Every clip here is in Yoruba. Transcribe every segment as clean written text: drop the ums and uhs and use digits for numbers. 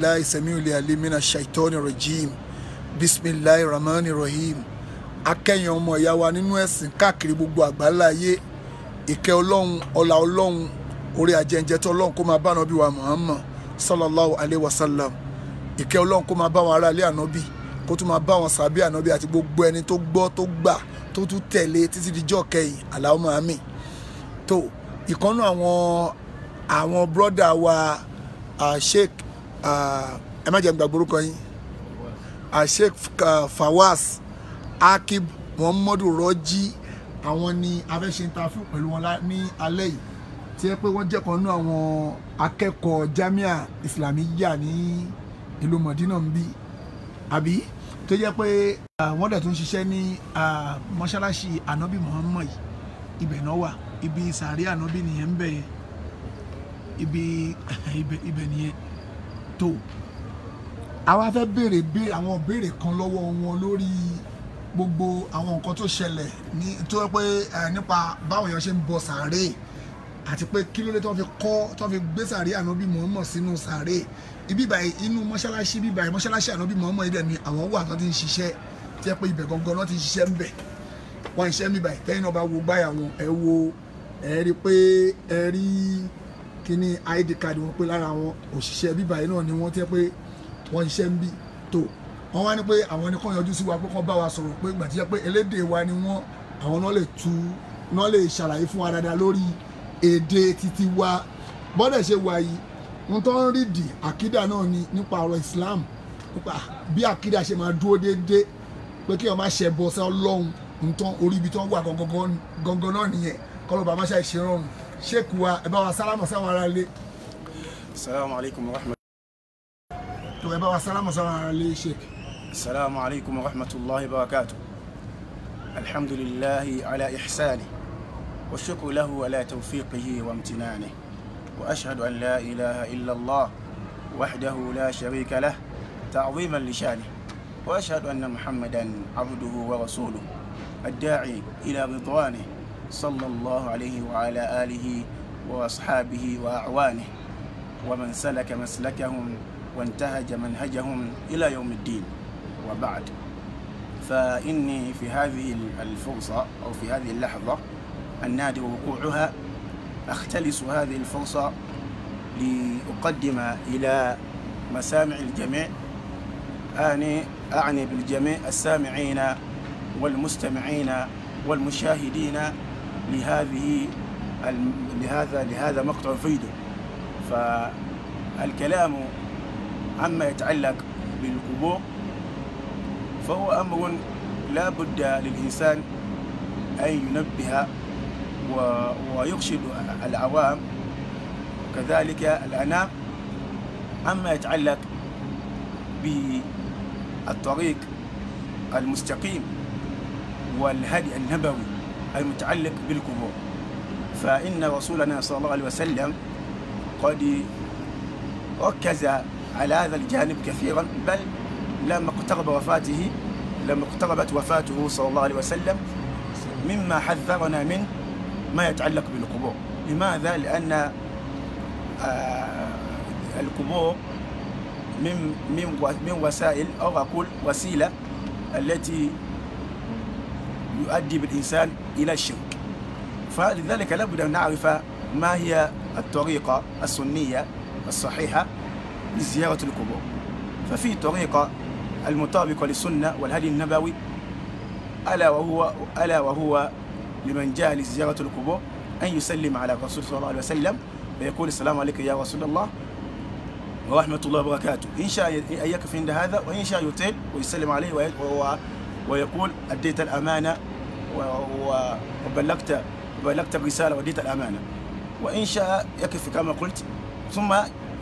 billahi samiul alim minash shaitani rajim bismillahir rahmanir rahim. Akẹ́yìn ọmọ ìyá wa nínú ẹ̀sìn káàkiri gbogbo àgbáńlá ayé, ìkẹ́ Ọlọ́run, ọlá Ọlọ́run, orí ajẹ́njẹ́ tó Ọlọ́run kó máa bá ànábì wa Muhammad sallallahu alaihi wasallam. Ìkẹ́ Ọlọ́run kó máa bá wọn ará ilé ànábì, kó tún máa bá wọn sàbí ànábì àti gbogbo ẹni tó gbọ́ tó gbà tó tún tẹ̀lé títí dijọ́ kẹyìn. Allahumma àmín. Tó ìkànnù àwọn brọ́dà wa Sheikh ẹ má jẹ́ n gbàgbé orúkọ yín, Sheikh Fawaz Akib Muhammadu Rọ́jí, àwọn ni a fẹ́ ṣe interview pẹ̀lú wọn ní alẹ́ yìí, tí ẹ pé wọ́n jẹ́ kan nínú àwọn akẹ́kọ̀ọ́ Jamia Islamiyya ní ìlú Mọ̀dínà ń bí, àbí tó jẹ́ pé wọ́n dẹ̀ tún ṣiṣẹ́ ní mọ́ṣáláṣí ànábì Muhammad yìí, ibẹ̀ náà wà, ibi sàárẹ̀ ànábì nìyẹn ń bẹ̀ yẹn, ibẹ̀ nìyẹn. Tó àwa fẹ́ béèrè àwọn béèrè kan lọ́wọ́ wọn lórí gbogbo àwọn nǹkan tó ṣẹlẹ̀ ní tó yẹ pé nípa báwọn èèyàn ṣe ń bọ sàárè, àti pé kí ló dé tó fi gbé sàárè ànábì Muhammad sínú sàárè ibi báyìí, inú mọ́ṣáláṣí bíbá yìí, mọ́ṣáláṣí ànábì Muhammad ibẹ̀ ni àwọn wà tó ti ń ṣiṣẹ́, tí yẹ pé ibẹ̀ gangan náà ti ń ṣiṣẹ́ ń bẹ̀, wọ́n ń ṣiṣẹ́ mi báyìí. Tẹ́yìn náà bá wo báyà wọn, ẹ rí pé ẹ rí kíní ID card wọn pé lára àwọn òṣìṣẹ́ bíbá yìí náà ni wọ́n, tí yẹ pé wọ́n ṣiṣẹ́ ń bí. Tó wọ́n wá ní pé àwọn ẹni kan yọjú sí wa pé kán bá wa sọ̀rọ̀ pé ìgbà tí yẹ pé elédè wa ni wọ́n, àwọn náà lè ṣàlàyé fún wa dáadáa lórí èdè títí wa bọ́dẹ̀ ṣe wà yìí. Wọ́n tó ń rídì àkídà náà ni nípa ọ̀rọ̀ Islam, nípa bí àkídà ṣe máa dúró déédéé, pé kí wọ́n má ṣe bọ́ sí Ọlọ́run nǹkan orí ibi tó ń wà gangan náà nìyẹn. Kọ́lọ́ bá má ṣe ṣe rọrùn. Sheikh wa ẹ bá wa sálámù sáwọn ará ilé. Assalamu alaikum wa rahmatullahi. Tó ẹ bá wa sálámù sáwọn ará ilé Sheikh. Assalamu alaikum wa rahmatullahi wa barakatuh. Alhamdulillahi ala ihsani wa shukru lahu ala tawfiqihi wa imtinanihi. وأشهد أن لا إله إلا الله وحده لا شريك له تعظيما لشانه، وأشهد أن محمدا عبده ورسوله الداعي إلى رضوانه صلى الله عليه وعلى آله وأصحابه وأعوانه ومن سلك مسلكهم وانتهج منهجهم إلى يوم الدين. وبعد، فإني في هذه الفرصة أو في هذه اللحظة النادر وقوعها أختلس هذه الفرصة لأقدم إلى مسامع الجميع، أعني بالجميع السامعين والمستمعين والمشاهدين لهذا مقطع فيديو. فالكلام عما يتعلق بالقبور فهو أمر لا بد للإنسان أن ينبه ويرشد العوام كذلك الأنام عما يتعلق بالطريق المستقيم والهدي النبوي المتعلق بالقبور. فإن رسولنا صلى الله عليه وسلم قد ركز على هذا الجانب كثيرا، بل لما اقتربت وفاته صلى الله عليه وسلم مما حذرنا منه ما يتعلق بالقبور. لماذا؟ لأن القبور من وسائل أو أقول وسيلة التي يؤدي بالإنسان إلى الشرك. فلذلك لابد أن نعرف ما هي الطريقة السنية الصحيحة لزيارة القبور. ففي طريقة المطابقة للسنة والهدي النبوي، ألا وهو لمن جاء لزيارة القبور أن يسلم على الرسول صلى الله عليه وسلم ويقول السلام عليك يا رسول الله ورحمة الله وبركاته. إن شاء أن يكفي عند هذا، وإن شاء يطيل ويسلم عليه ويقول أديت الأمانة وبلغت الرسالة وأديت الأمانة. وإن شاء يكفي كما قلت، ثم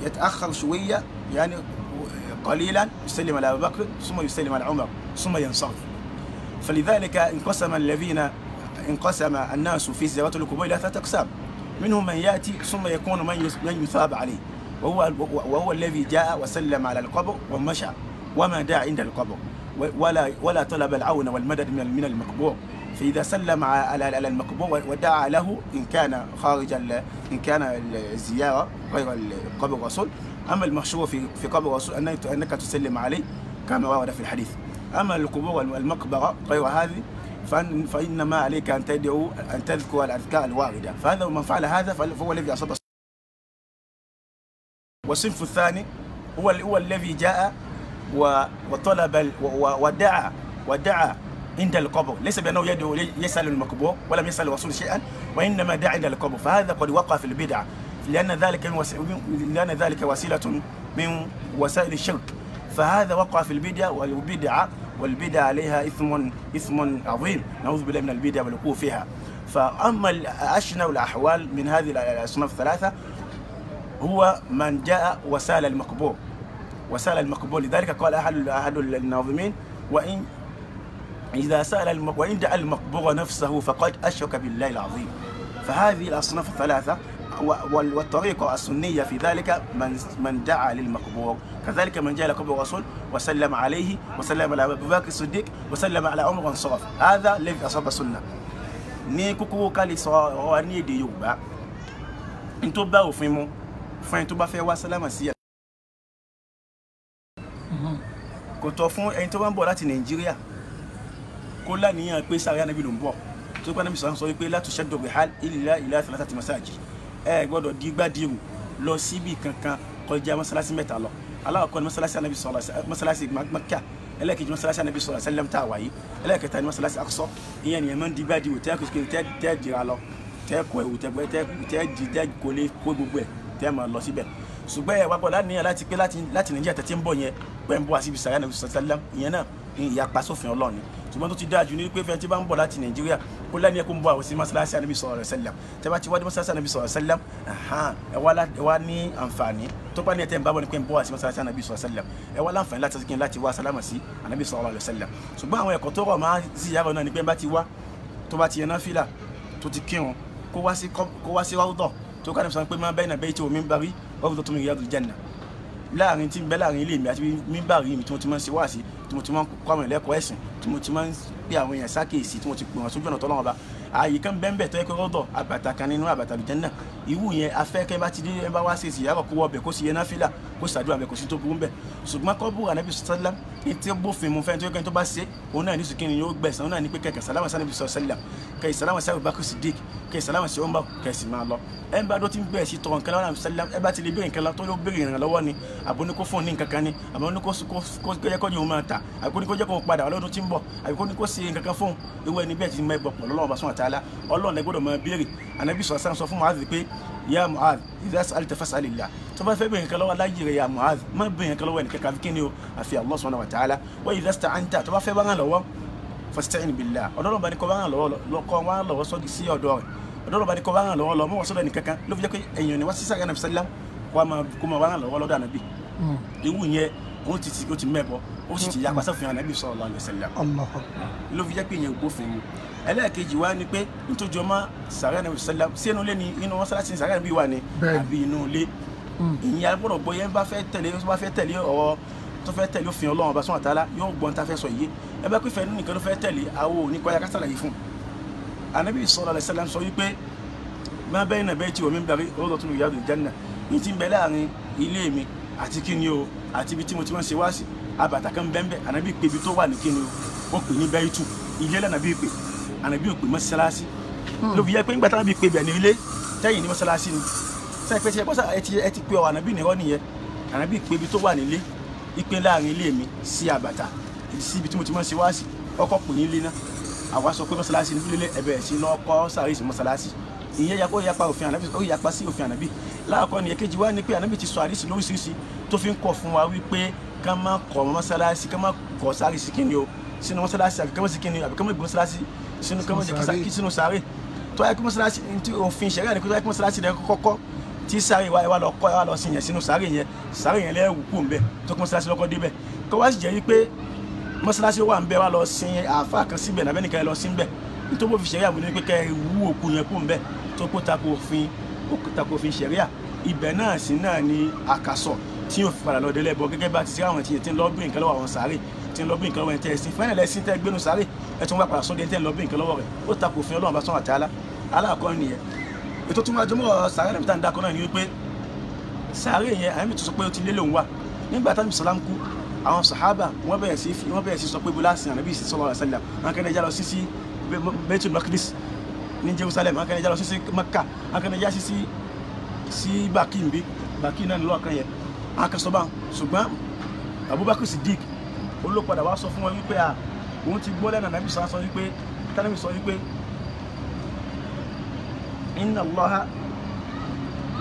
يتأخر شوية يعني قليلا، يسلم على أبي بكر ثم يسلم على عمر ثم ينصرف. فلذلك انقسم الناس في زيارة القبور إلى 3 أقسام. منهم من يأتي ثم يكون من يثاب عليه، وهو الذي جاء وسلم على القبر ومشى وما دعا عند القبر ولا طلب العون والمدد من المقبور. فإذا سلم على المقبور ودعا له إن كان خارج إن كان الزيارة غير قبر الرسول، أما المشروع في قبر الرسول أنك تسلم عليه كما ورد في الحديث. أما القبور والمقبرة غير هذه فإنما عليك أن تدعو أن تذكر الأذكار الواردة، فهذا من فعل هذا فهو الذي أصاب. والصنف الثاني هو الذي جاء وطلب ودعا عند القبر، ليس بأنه يدعو يسأل المقبور ولم يسأل الرسول شيئا، وإنما دعا عند القبر، فهذا قد وقع في البدعة، لأن ذلك وسيلة من وسائل الشرك، فهذا وقع في البدعة والبدعة عليها إثم عظيم، نعوذ بالله من البدعة والوقوع فيها. فأما أشنع الأحوال من هذه الأصناف الثلاثة هو من جاء وسال المقبور، لذلك قال أحد الناظمين وإن دعا المقبور نفسه فقد أشرك بالله العظيم. فهذه الأصناف الثلاثة والطريقة السنية في ذلك من دعا للمقبور، كذلك من جاء لقبر الرسول وسلم عليه، وسلم على أبو بكر الصديق، وسلم على عمر وانصرف، هذا الذي أصاب السنة. ní kúkúrú ká lè sọ ọ̀rọ̀ ní èdè Yorùbá n tó bá òfin mu fún ẹni tó bá fẹ́ wá sálámà sí ẹ. Kò tọ́ fún ẹni tó bá ń bọ̀ láti Nàìjíríà kó láníyàn pé sáré Ànábì ló ń bọ̀, tó bá Ànábì sọ wípé la tushaddu rihal illa thalathati masajid, ẹ gbọ́dọ̀ dígbàdìrù lọ síbi kankan kọjá mọ́sálásí mẹ́ta lọ. Alákọ̀ọ́kọ́ ni mọ́sálásí Ànábì mọ́sálásí Mákkà, ẹlẹ́kejì mọ́sálásí Ànábì sallallahu alaihi wasallam tá a wáyé, ẹlẹ́kẹta ni mọ́sálásí Aqsa. Ìyẹn ni ẹ máa ń dígbàdìrù tẹ́ dìra lọ, tẹ́ kọ ẹ̀wù tẹ́ kólé kó gbogbo ẹ̀ tẹ́ máa lọ síbẹ̀. Ṣùgbọ́n ẹ wá gbọ́dọ̀ láníyàn láti pé láti Nàìjíríà tẹ́ ti ń bọ̀ yẹn pẹ́ ń bọ̀ àsìbì sàrẹ́ Ànábì sallallahu alaihi wasallam, ìyẹn náà ìyapa sófin Ọlọ́run ni. Ṣùgbọ́n tó ti dáa jù ní pé fẹ́ tí bá ń bọ̀ láti Nàìjíríà kó láníyàn kó ń bọ̀ àwọn sí mọ́sálásí Ànábì sallallahu alaihi wasallam. Tẹ́ bá ti wá dé mọ́sálásí Ànábì sallallahu alaihi wasallam, ẹ wá ní àǹfààní tó bá ní ẹ̀tẹ́ ń bá bọ̀ ní pé ń bọ̀ àti mọ́sálásí Ànábì sallallahu alaihi wasallam, ẹ wá láǹfààní láti wá sálámà sí Ànábì sallallahu alaihi wasallam. Ṣùgbọ́n àwọn ẹ̀kọ́ tó rọ̀ máa sí yàrá náà ni pé bá ti wá tó bá ti yẹn náfìlà tó ti kírun kó wá sí ráúdọ̀ tó ká ní sọ pé máa bayna bayti wa minbari rawdatun min riyadil janna, láàrin tí ń bẹ láàrin ilé mi àti mímbàrí mi tí mo ti máa ń ṣe wáàsí, tí mo ti máa ń kọ́ àwọn ẹlẹ́kọ̀ọ́ ẹ̀sìn, tí mo ti máa ń pè àwọn èèyàn sákèèsí, tí mo ti pè wọ́n sójú ọ̀nà tọ́lọ́run Ọba. Ààyè kan bẹ́ẹ̀ tó yẹ kó rọ́dọ̀ àbàtà kan nínú àbàtà àlùjánnà, irú yẹn afẹ́kẹ́ bá ti dé ẹ bá wá ṣe ìyàrá kó wọ ọbẹ̀ kó sì yẹn náfìlà kó ṣàdúrà bẹ̀ kó sì tó burú bẹ̀. Ṣùgbọ́n kọ́bùrù Ànábì sallam ní tí ó bófin mu fẹ́ tó yẹ kẹ́ni tó bá ṣe òun náà ní sùkínì yóò gbẹ̀sán, òun náà ní pé kẹ̀kẹ́ sálámà sí Ànábì sallam, kẹ̀kẹ́ sálámà sí Abu Bakr Siddiq, kẹ̀kẹ́ sálámà sí Umar, kẹ̀sì máa lọ. Ẹ bá dó ti ń bẹ̀rẹ̀ sí tọrọ nǹkan lọ́wọ́ Ànábì sallam, ẹ bá ti lè béèrè nǹkan lọ tó ló béèrè ìrànlọ́wọ́ ni, àbò ní kó fún ní nǹkan kan ni, àbò ní kó jẹ́ kó ní òun máa tà, àbò ní kó jẹ́ kó padà lọ́dún tí ń bọ̀, àbò ní kó ṣe nǹkan kan fún irú ẹni bẹ́ẹ̀ ti mọ ẹbọ pọ̀ lọ́wọ́ subhanahu wa ta'ala. Ọlọ́run ẹ gbọ́dọ̀ máa béèrè. Ànábì sọ fún Mu'adh pé ya Mu'adh idha sa'alta fas'alillah, tó bá fẹ́ béèrè nǹkan lọ́wọ́ aláyè rẹ̀ ya Mu'adh má béèrè nǹkan lọ́wọ́ ẹnìkan kàfi kíni o àfi Allah subhanahu wa ta'ala. Wa idha ista'anta, tó bá fẹ́ bá ràn lọ́wọ́ fasta'in billah, Ọlọ́run bá ní kó bá ràn lọ́wọ́ sọ́dí sí ọ̀dọ̀ rẹ̀, Ọlọ́run bá ní kó bá ràn lọ́wọ́ mọ́ sọ́dọ̀ ẹnìkan kan, ló fi jẹ́ pé èèyàn ni wá sí sàrẹ́ Ànábì sallam kó máa bá ràn lọ́wọ́ lọ́dọ̀ Ànábì. Irú yẹn ó ti mẹ́bọ, ó sì ti yapa sófin Ànábì sallallahu alaihi wasallam, ló fi jẹ́ pé ìyẹn ògbófin mu. Ẹlẹ́ẹ̀kejì wá ní pé nítorí ọmọ sàrẹ́ Ànábì sallam sí inú ilé ni inú mọ́sálásí sàrẹ́ Ànábì wà ní àbí inú ilé. Ìyẹn agbọ́dọ̀ gbọ́ yẹn bá fẹ́ tẹ̀lé ọ̀rọ̀ tó fẹ́ tẹ̀lé òfin Ọlọ́run Ọba subhanahu wa ta'ala yóò gbọ́n tá fẹ́ sọ yìí. Ẹ bá pífẹ́ nínú nìkan ló fẹ́ tẹ̀lé àwọn òní kọ́ya ká sàlàyé fún. Ànábì sallallahu alaihi wasallam sọ wípé ma bayna bayti wa minbari rawdatun min riyadil janna, ní ti ń bẹ láàrin ilé mi àti kíni o àti ibi tí mo ti máa ń ṣe wáàsí àbàtà kan bẹ́ẹ̀. Ànábì pé ibi tó wà ní kíni o ó pè ní baytu, ilé l'Ànábì pè, Ànábì ò pè mọ́sálásí. Ló fi yẹ pé nígbà tí Ànábì pè bẹ̀ ní ilé tẹ́yìn ní mọ́sálásí ni sẹ́yìn pé ṣe kọ́sà ẹ ti pé ọ̀rọ̀ Ànábì nìrọ́ nìyẹn. Ànábì pé ibi tó wà nílé ìpín láàrin ilé mi sí àbàtà sí ibi tí mo ti máa ń ṣe wáàsí, ọkọ̀ pè ní ilé náà, àwa sọ pé mọ́sálásí nílé ẹ̀bẹ̀ sí lọ́kọ́ sáré sí mọ́sálásí. Ìyẹn yapa òfin Ànábì, ó yapa sí òfin Ànábì. Láàkọ́ ni èkejì wá ní pé Ànábì ti sọ àdísì lóríṣiríṣi tó fi ń kọ̀ fún wa wípé ká má kọ̀ mọ́sálásí, ká má kọ̀ sáré sí kíni o sínú mọ́sálásí, àbí ká má sí kíni àbí ká má gbé mọ́sálásí sínú ká má jẹ́ kí sínú sáré. Tó yẹ kí mọ́sálásí tí òfin ṣẹ̀ríà ní kó tó yẹ kí mọ́sálásí rẹ̀ kọ́kọ́ tí sáré wa lọ kọ́ ẹ wá lọ sí yẹn sínú sáré yẹn lẹ́wù kú ń bẹ tó kí mọ́sálásí lọ́kọ́ débẹ̀. Kó wá sì jẹ́ wípé mọ́sálásí wà ń bẹ wá lọ sin àáfàá kan síbẹ̀ nàbẹ́nìkan ẹ lọ sí ń bẹ̀, nítorí bó fi ṣẹ̀ríà mú ní pé kẹ́ ẹ wú òkú yẹn kú ń bẹ̀ tó kó tako òfin ṣẹ̀ríà. Ibẹ̀ náà sí náà ni àkàsọ̀ tí yóò fi padà lọ délẹ̀ bọ̀, gẹ́gẹ́ bá ti sí àwọn tí ń lọ bí nǹkan lọ́wọ́ àwọn sáré, tí ń lọ bí nǹkan lọ́wọ́ ẹ̀ tẹ́ ẹ̀sìn fẹ́rẹ̀ lẹ́sìn tẹ́ gbénu sáré ẹ̀ tún wá padà sóde tẹ́ ń lọ bí nǹkan lọ́wọ́ rẹ̀, ó tako òfin Ọlọ́run bá subhanahu wa ta'ala. Aláàkọ́ nìyẹn. Ètò tí wọ́n jọmọ́ sáré nàbí tá ń dákọ́ náà ni wípé sàárè yẹn àyẹ̀mí tó sọ pé ó ti lé lòun wà nígbà táwọn sàlám kú àwọn sàhábà wọ́n bẹ̀rẹ̀ sí sọ pé bọ́lá sin ànábì sallallahu alaihi wasallam wọn kẹ́ni ẹja lọ sí Baitul Maqdis ní Jerusalem wọn kẹ́ni ẹja lọ sí Mecca wọn kẹ́ni ẹja sí Baki náà nílò ọ̀kan yẹn wọn kẹ́ sọ bá ṣùgbọ́n Abubakar Siddiq olópadà wá sọ fún wọn wípé òun ti gbọ́ lẹ́nu ànábì sọ wípé tánàbì sọ wípé inna Allaha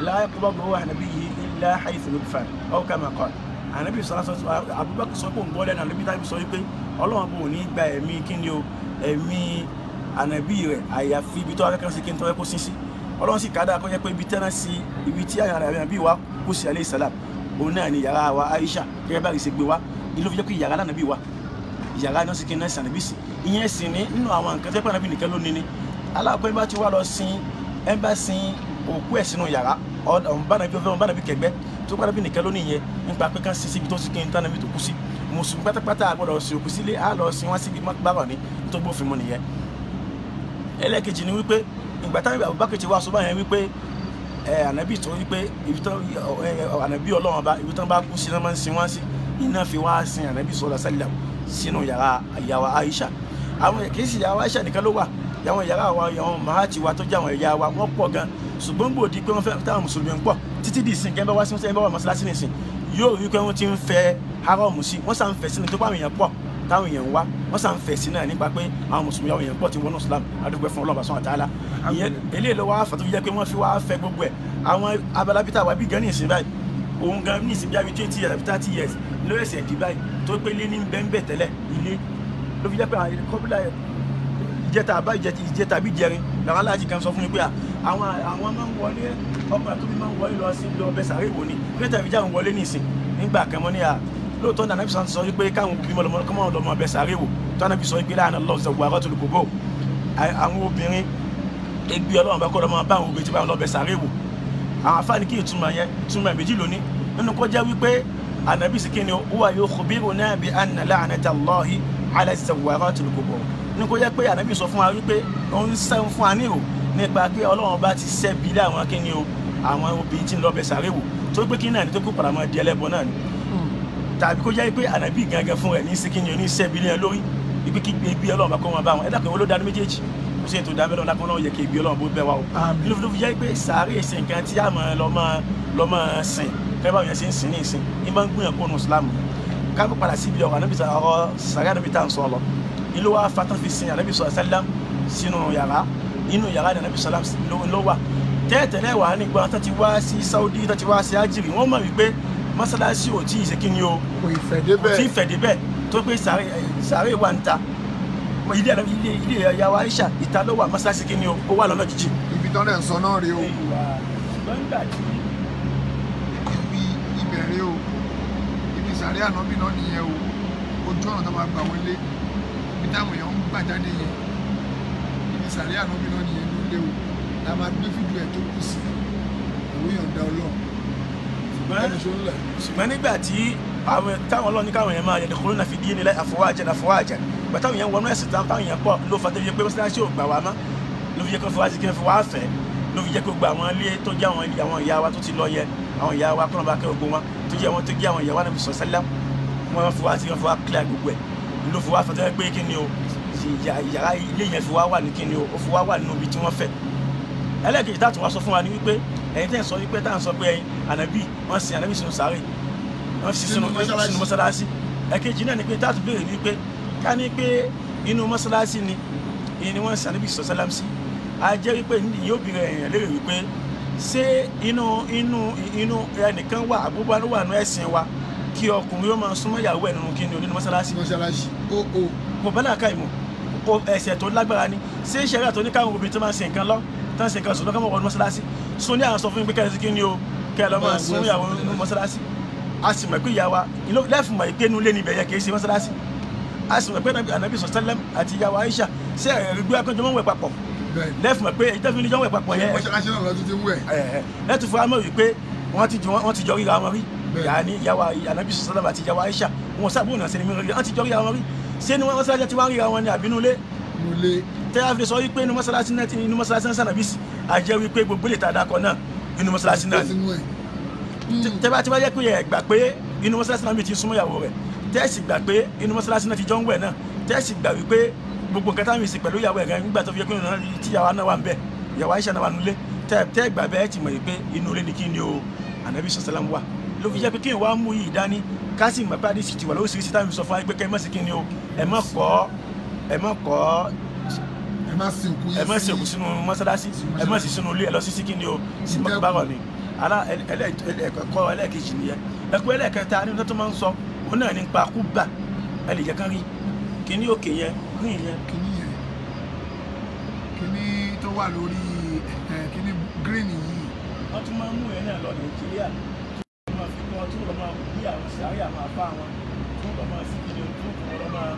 la yaqbalu ruha nabiyyi illa haythu yudfan aw kama qala ànábì sọ Abubakar sọ pé òun gbọ́ lẹ́nu ànábì tánàbì sọ wípé Ọlọ́run bò ní gba ẹ̀mí kíni o ẹ̀mí ànábì rẹ̀ àyàfi ibi tó akẹ́kọ̀ọ́ sí kí n tọ́wẹ́ kó sí sí Ọlọ́run sì kádà kó jẹ́ pé ibi tẹ́ná sí ibi tí ànábì wa kó sí alayhi salam òun náà ni yàrá wa Aisha gẹ́gẹ́ bá rí ṣe gbé wa ilé fi jẹ́ pé yàrá lánàbí wa yàrá náà sì kí n náà sànàbí sí ìyẹn sì ní nínú àwọn nǹkan tẹ́pẹ́ ànábì nìkan ló ní ní aláàpẹ́ bá ti wá lọ sin ẹ bá sin òkú ẹ̀ sínú yàrá ọ̀nbánàbí kẹgbẹ́ tó pàdánù nìkan ló ní ìyẹn nípa pé ká sin síbi tó sì kí n tánàbí tó kú sí mùsùlùmí pátápátá àgbọ̀dọ̀ sí òkú sílé á lọ sin wá síbi mọ́gbàrọ̀ ní tó gbófin mu nìyẹn. ẹlẹ́kejì ni wípé ìgbà táwọn Abubakar ti wá sọ báyẹn wípé ànábì tó wípé ànábì Ọlọ́run bá ibi tán bá kú sí náà máa ń sin wá sí iná fi wá sin ànábì sallallahu alaihi wasallam sínú yàrá ìyàwó Aisha àwọn kì í sì yàrá Aisha nìkan ló wà yàwọn yàrá wa yàwọn mahati wa tó jẹ́ àwọn ẹ̀yà wa wọ́n pọ̀ gan ṣùgbọ́n gbòdì pé wọ́n fẹ́ táwọn mùsùlùmí ń pọ̀ títí di ìsìn kẹ́ńbẹ́ wá sí wọ́n bá wà mọ́sálásí nìsín yóò rí pé wọ́n ti ń fẹ́ hárọ̀mù sí wọ́n sàn fẹ́ sínú tó bá àwọn èèyàn pọ̀ táwọn èèyàn ń wá wọ́n sàn fẹ́ sí náà nípa pé àwọn mùsùlùmí àwọn èèyàn pọ̀ tí wọ́n náà Islam adúgbò fún Ọlọ́run subhanahu wa ta'ala ìyẹn eléyìí ló wá fà tó fi jẹ́ pé wọ́n fi wá fẹ́ gbogbo ẹ̀ àwọn abalabita wa bí gan ní ìsìn báyìí òun gan ní ìsìn bí i 20 years 30 years ló ẹ̀sẹ̀ dì báyìí tó pé lé ní bẹ́ńbẹ́ tẹ́lẹ̀ ilé ló fi jẹ́ pé àwọn kọ́bílà ìjẹta bí jẹrin làwọn aláàjì kan sọ fún mi pé àwọn máa ń wọlé ọkọ̀ tó bí máa ń wọlé lọ sí lọ bẹ sàárè wò ni níta ìjà ń wọlé nìsín nígbà kan mọ́ ní lóòótọ́ ní anábìsọ sọ wípé káwọn òbí mọ́ lọ́mọ bẹ sàárè wò tó anábìsọ wípé láàánú lọ zọ̀gbọ̀ àrọ́ tó lè gbogbo àwọn obìnrin ẹgbẹ́ Ọlọ́run bá kọ́ lọ́mọ bá àwọn obìnrin tí bá ń lọ bẹ sàárè wò àwọn afáàní kí ìtumọ̀ méjì lónìí nínú kó jẹ́ wípé anábìsọ kí ni ó wà yóò khubiruna bi anna la'natallahi ala zawwaratil qubur ní kó jẹ́ pé ànábì sọ fún wa wípé ó ń sẹ́ fún wa níhò nípa pé Ọlọ́run bá ti sẹ́bi lé àwọn kíni o àwọn obìnrin tí ń lọ bẹ̀ sàárè wò tó pé kí náà ní tó kó padà máa di ẹlẹ́bọ náà ni tàbí kó jẹ́ pé ànábì gangan fún rẹ̀ ní síkíni o ní sẹ́bi lé lórí ibi kí ibi Ọlọ́run bá kọ́ wọn bá wọn ẹ̀dá kan ló dánú méjèèjì kò sí ètò ìdámẹ́lọ́ lápá náà yẹ kí ibi Ọlọ́run bó bẹ́ wa o ló fi jẹ́ pé sàárè ìsìn nǹkan tí a máa lọ máa sìn kẹ́ báwọn yẹn ṣe ń sìn ní ìsìn ní máa ń gbìyànjú kó nù Islam ká ló padà síbi ọ̀rọ̀ ànábì sàárè ànábì tá à ń sọ lọ ìlú wa fatan fi sin anabi sallam sínú yàrá inú yàrá ni anabi sallam ló wà tẹ́tẹ̀lẹ́ wà nígbà tó ti wá sí Saudi tó ti wá sí ajiri wọ́n mọ̀ wípé mọ́sálásí ò tí ì ṣe kí ni o kò tí ì fẹ̀ débẹ̀ tó pé sàárè wà ń ta ilé ìyàwó Aisha ìta ló wà mọ́sálásí kí ni o ó wà lọ́nà jíjì. ibi tán lẹ̀ ń sọ náà rí o ibẹ̀ rí o ibi sàárè ànábì náà nìyẹn o ojú ọ̀nà tó máa gbà wọlé táwọn èèyàn ń gbà jáde yẹn ibi sàárè ànábì náà nìyẹn ló léwu la máa gbé fídíò ẹ̀ tó kù sí ìwé ìyọ̀ǹda Ọlọ́run ṣùgbọ́n nígbà tí táwọn Ọlọ́run ní káwọn èèyàn máa yẹ̀dẹ̀ kúrò náà fi dín nílẹ̀ àfọwájà gbà táwọn èèyàn wọnú ẹ̀sìn táwọn èèyàn pọ̀ ló fà tó fi jẹ́ pé mọ́sálásí ò gbà wá mọ́ ló fi jẹ́ kó fọwájú kí wọ́n fi wá fẹ́ ló fi jẹ́ kó gba àwọn ilé tó jẹ́ àwọn ìyá wa tó ti lọ yẹ àwọn ìyá wa kọ́nà bá kẹ́ ogun wọn tó jẹ́ àwọn ìyá wa náà fi sọ sẹ́lẹ̀ wọ́n fi wá sí wọ́n fi wá kílẹ̀ gbogbo ẹ̀ ló fi wá fẹ́ pé kí ni o yàrá ilé yẹn fi wá wà ní kíni o ó fi wá wà nínú ibi tí wọ́n fẹ́ ẹlẹ́kejì tá a tún wá sọ fún wa ní wípé ẹ̀yin tẹ́ ń sọ wípé tá à ń sọ pé ẹ̀yin ànábì wọ́n sin ànábì sínú sàárè wọ́n fi sínú mọ́sálásí ẹ̀kejì náà ni pé tá a tún béèrè wípé ká ní pé inú mọ́sálásí ni wọ́n sin ànábì sọ sálám sí a jẹ́ wípé yóò bìrẹ̀ èèyàn léèrè wípé ṣé inú ẹnìkan wà àbúgbà ló wà nú ẹ̀sìn wa kí ọkùnrin ó máa súnmọ́ ìyàwó ẹ̀ nínú kíni onínú mọ́sálásí kò bá náà ká ìmọ̀ ẹ̀ṣẹ̀ tó lágbára ni ṣé ìṣẹ̀rí àtọ́ ní káwọn obìnrin tó máa ń ṣe nǹkan lọ tán ṣe nǹkan sùn lọ́kàn mọ́ wọnú mọ́sálásí sún ní àwọn sọ fún mi pé kẹ́lẹ́ sí kí ni o kẹ́ lọ́ máa sún ìyàwó nínú mọ́sálásí a sì mọ̀ pé ìyá wa lẹ́fù mọ̀ pé inú ilé níbẹ̀ yẹ kì í ṣe mọ́sálásí a sì mọ̀ pé ànábì sọ̀tẹ́lẹ̀m àti ìyá wa Aisha ṣé ẹ̀rí akọ́jọ́ mọ́ wẹ̀ papọ̀ lẹ́fù mọ̀ pé ìtẹ́fún níjọ́ wẹ̀ papọ̀ yẹn lẹ́tù fún amọ̀ wípé wọ́n ti jọ ríra wọn rí yàní ìyàwó ànábì sọ̀tẹ́lẹ̀m àti ìyá wa Aisha wọn sábà náà sẹ́ni mìíràn wọ́n ti jọ ríra wọn rí ṣé ni wọ́n sáájá tí wọ́n ríra wọn ní àbínúlé tẹ́ a fi sọ wípé inú mọ́sálásí náà sànàbí sí a jẹ́ wípé gbogbo lè ta dákọ̀ náà inú mọ́sálásí náà tẹ́ bá yẹ pé ẹ gbà pé inú mọ́sálásí náà mi ti súnmọ́ ìyàwó rẹ̀ tẹ́ sì gbà pé inú mọ́sálásí náà ti jọ ń wẹ̀ náà tẹ́ sì gbà wípé gbogbo nǹkan táwọn ìsìn pẹ̀lú ìyàwó ẹ̀ gan nígbà tó fi yẹ pé tí ìyàwó náà wà ń bẹ̀ ìyàwó Aisha náà wà nulẹ̀ tẹ́ gbà bẹ́ẹ̀ ti mọ̀ pé inú ilé ni kí ni o Ànábì sallam wà ló fi jẹ́ pé kí n wá mú yìí dání ká sì mọ̀ pé àdìsí ti wà lóríṣiríṣi táwọn sọ fún wa pé kẹ́ ẹ má sí kí ni o ẹ má sìnkú sínú mọ́sálásí ẹ má sì sínú ilé ẹ lọ sí kí ni o sí mọ́kàbárọ̀ ni ẹ̀kọ́ ẹlẹ́ẹ̀kejì nìyẹn ẹ̀kọ́ ẹlẹ́ẹ̀kẹta ní tó máa ń sọ ó náà nípa kúbà ẹ lè jẹ́ kán rí kíní òkè yẹn green yẹn. kíní tó wà lórí kíní green yìí. wọ́n tún máa ń mú yẹn náà lọ Nàìjíríà tí wọ́n máa fi kọ́ tí wọ́n máa bí àwọn sàárì àmọ́ apá wọn tí wọ́n máa sí kíní tí wọ́n máa.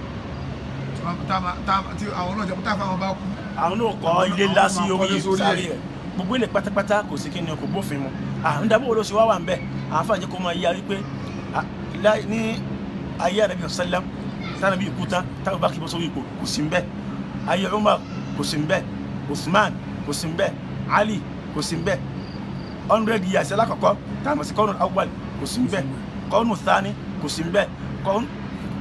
tí àwọn náà jẹ́ pé táwọn bá kú. àwọn náà kọ́ ilé ńlá sí orí sàárì rẹ̀ gbogbo ilé pátápátá kò sí kíni kò bófin mu àwọn ìdábò wo ló ṣe wá wà ń bẹ àwọn fàájì kò máa yá wípé ní ayé Ànábì sallam sáà bí ikú tán táwọn bá kí bọ́ sórí ipò kò sí ń bẹ ayé Umar kò sí ń bẹ Usman kò sí ń bẹ Ali kò sí ń bẹ 100 years alákọ̀ọ́kọ́ táwọn sí kọ́ọ̀nù awwal kò sí ń bẹ kọ́ọ̀nù thani kò sí ń bẹ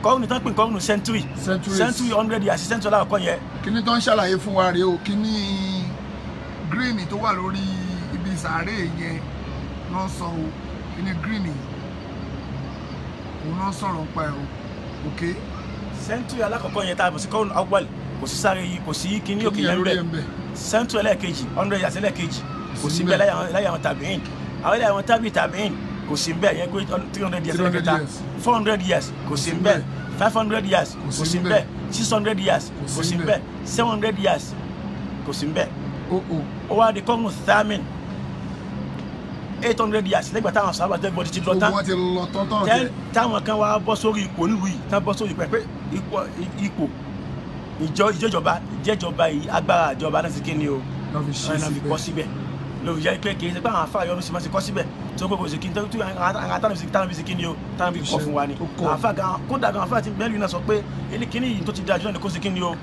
kọ́ọ̀nù tán pè kọ́ọ̀nù century 100 years century alákọ̀ọ́kọ́ yẹn. kíní tó ń ṣàlàyé fún wa rèé o kíní green tó wà lórí ibi sàárè yẹn náà sọ o kíní green òun náà sọ̀rọ̀ pa ẹ̀ o ok. century alákọ̀ọ́kọ́ yẹn tá a bọ̀ sí kọ́ọ̀nù awwal kò sí sáré yìí kò sí kíní òkè yẹn bẹ́ẹ̀ century ẹlẹ́ẹ̀kejì 100 years ẹlẹ́ẹ̀kejì kò sí bẹ́ẹ̀ láyé àwọn tàbíìn àwọn ilé àwọn tàbíìn kò sí bẹ́ẹ̀ yẹn pé 300 years ẹlẹ́ẹ̀kẹta 400 years kò sí bẹ́ẹ̀ 500 years kò sí bẹ́ẹ̀ 600 years kò sí bẹ́ẹ̀ 700 years kò sí bẹ́ẹ̀ ó wá di kọ́ọ̀nù thamin 800 years lẹ́gbàá táwọn sábà jẹ́ bọ́dí ti lọ tán táwọn kan wá bọ́ sórí ipò nílùú yìí tán bọ́ sórí pé ipò ìjọba yìí agbára ìjọba náà ti kí ni o náà fi kọ́ síbẹ̀ ló fi jẹ́ pé kì í ṣe pé àwọn afáàyọ́ ló sì máa ti kọ́ síbẹ̀ tó kókò sí kí n tó àwọn táwọn fi kí ni o táwọn fi kọ́ fún wa ni kódà gan afáà ti bẹ́ẹ̀lì náà sọ pé ilé kíní yìí tó ti dájú náà ni kó sí kí ni o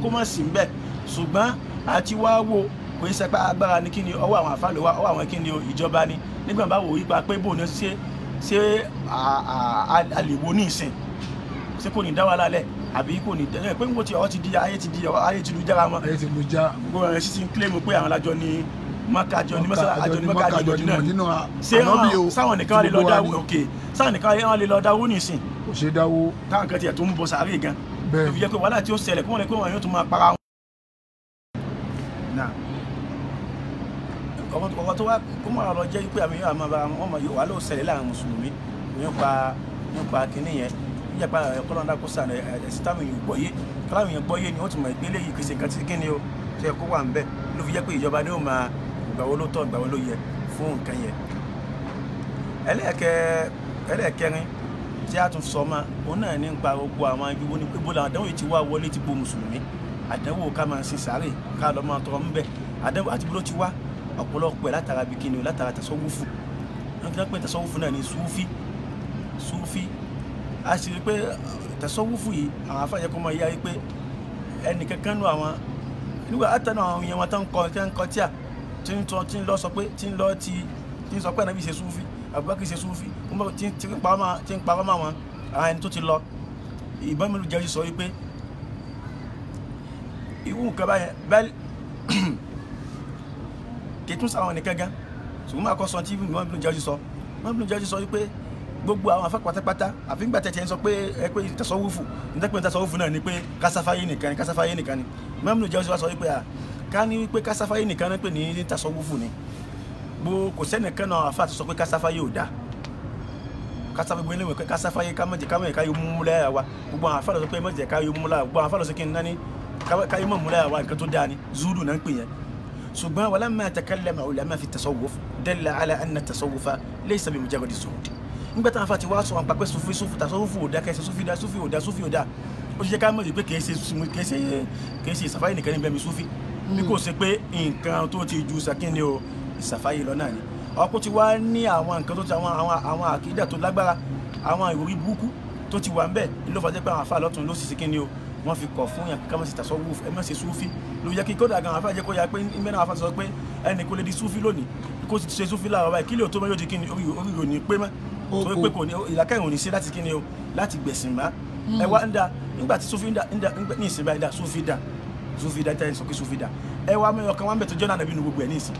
kó má sí bẹ́ẹ̀ ṣùgbọ́n àti wá wo kò í sẹpá agbára ní kíni ọwọ́ àwọn àfáà ló wà ọwọ́ àwọn kíni ìjọba ni nígbà bá wò yípa pé bò ní ṣe àlèwo ní ìsìn ṣé kò ní dá wa lálẹ́ àbí kò ní dẹ́ pé níbo tí ọwọ́ ti di ayé ti lu jára mọ́ gbogbo rẹ̀ sì ti ń kílèmù pé àwọn alájọ ní mọ́kájọ ní mọ́sájọ ní mọ́kájọ náà ṣé sáwọn nìkan lè lọ dáwó òkè sáwọn nìkan lè lọ dáwó ní ìsìn kò ṣe dáwó táwọn kan tiẹ̀ tó ń bọ sàárè gan ló fi jẹ́ pé wàhálà tí ó ṣẹlẹ̀ kó wọn lè pé wọn yóò tún máa para wọn. ọkọ̀ tó wá kó máa lọ jẹ́ pé àmì yóò máa bá wọn mọ̀ yóò wà ló ṣẹlẹ̀ láàrin mùsùlùmí nípa kínní yẹn yíyàpá kọ́lọ́ndà kó sàn ẹ̀sìn táwọn èèyàn gbọ́yé ni wọ́n ti mọ̀ ìpínlẹ̀ yìí kìí ṣe nǹkan tí kíni o ṣe kó wà ń bẹ̀ ló fi jẹ́ pé ìjọba ni ó máa gbàwó ló tọ́ gbàwó ló yẹ fún nǹkan yẹn. ẹlẹ́ẹ̀kẹrin tí a tún sọ ma òun náà ní nípa gbogbo àwọn ibi wo ni pé bóla àdánwò yìí ti wá wọlé ti bo mùsùlùmí àdánwò ká máa sin sàárè ká lọ máa tọrọ ń bẹ̀ àdánwò àti bó ló ti wá ọ̀pọ̀lọpọ̀ látara bí kíni o látara tasọ́wúfù wọ́n ti pé tasọ́wúfù náà ní súfí a sì rí pé tasọ́wúfù yìí àwọn afáàjẹ́ kọ́ máa yá rí pé ẹnì kankan nù àwọn nígbà àtànà àwọn èèyàn wọn tó ń kọ tíà tí ń lọ sọ pé tí ń sọ pé Ànábì ṣe súfí Abubakar ṣe súfí tí ń parọ́ mọ́ àwọn ẹni tó ti lọ ìbọn mélòó jẹ́ sọ wípé irú nǹkan báyẹn bẹ́ẹ̀ kìtún sáwọn nìkan gan ṣùgbọ́n máa kọ́ sọ tí wọ́n bí jẹ́ sọ wípé gbogbo àwọn afẹ́ pátápátá àfi ńgbà tẹ̀tẹ̀ ń sọ pé ẹ pé tasọ́wúfù nítorí tasọ́wúfù náà ni pé kásáfáyé nìkan ni wọ́n bí jẹ́ sọ wípé ká ní wípé kásáfáyé nìkan ní pé ní tasọ́wúfù ni kò sẹ́nìkan náà afẹ́ àti sọ pé kásáfáyé ò dáa kásáfáyé gbé léwé pé kásáfáyé kámẹ́jẹ káyọ̀ mú láyà wa gbogbo àwọn afẹ́ lọ sọ pé mẹ́jẹ káyọ̀ mú láyà gbogbo àwọn afẹ́ lọ sọ kí n náà ní káyọ̀ mú láyà wa nǹkan tó dáa ni zúdù náà ń pè yẹn ṣùgbọ́n walamma takallama ulama fi tasawuf dalla ala anna tasawufa laysa bi mujarradi zuhud nígbà táwọn afa ti wá sọ wọn pa pé sufi tasawufu ò dá kẹsẹ sufi ò dá ó ṣe ká mọ̀ pé kìí ṣe ìsàfáyé nìkan ní bẹ́ẹ̀ mi sufi bí kò ṣe pé nǹkan tó ti ju sàkínni o ìsàfáyé lọ náà ni ọkọ ti wá ní àwọn nǹkan tó ti àwọn àkídà tó lágbára àwọn ìròrí burúkú tó ti wà ń bẹ̀ ló fà jẹ́ pé àwọn afa lọ́tún ló sì sí kínni o wọ́n fi kọ̀ fún yàn ká má ṣe tasawuf ẹ má ṣe súfì ló yẹ kí kódà gan afáàjẹ́ kó yà pé mẹ́rin afáàjẹ́ sọ pé ẹnì kò lè di súfì lónìí kó ti ṣe súfì láàárọ̀ báyìí kí lè tó mọ́ yóò di kíni orí òní pé mọ́ torí pé kò ní ìlàkẹ́yìn òní sí láti kíni o láti gbẹ̀sìn má ẹ wá ń da nígbà tí súfì ń da ní ìsìn báyìí da súfì da tẹ́ sọ pé súfì da ẹ wá mẹ́rin ọkàn wá ń bẹ̀ tó jọ́nà nàbí nu gbogbo ẹ̀ ní ìsìn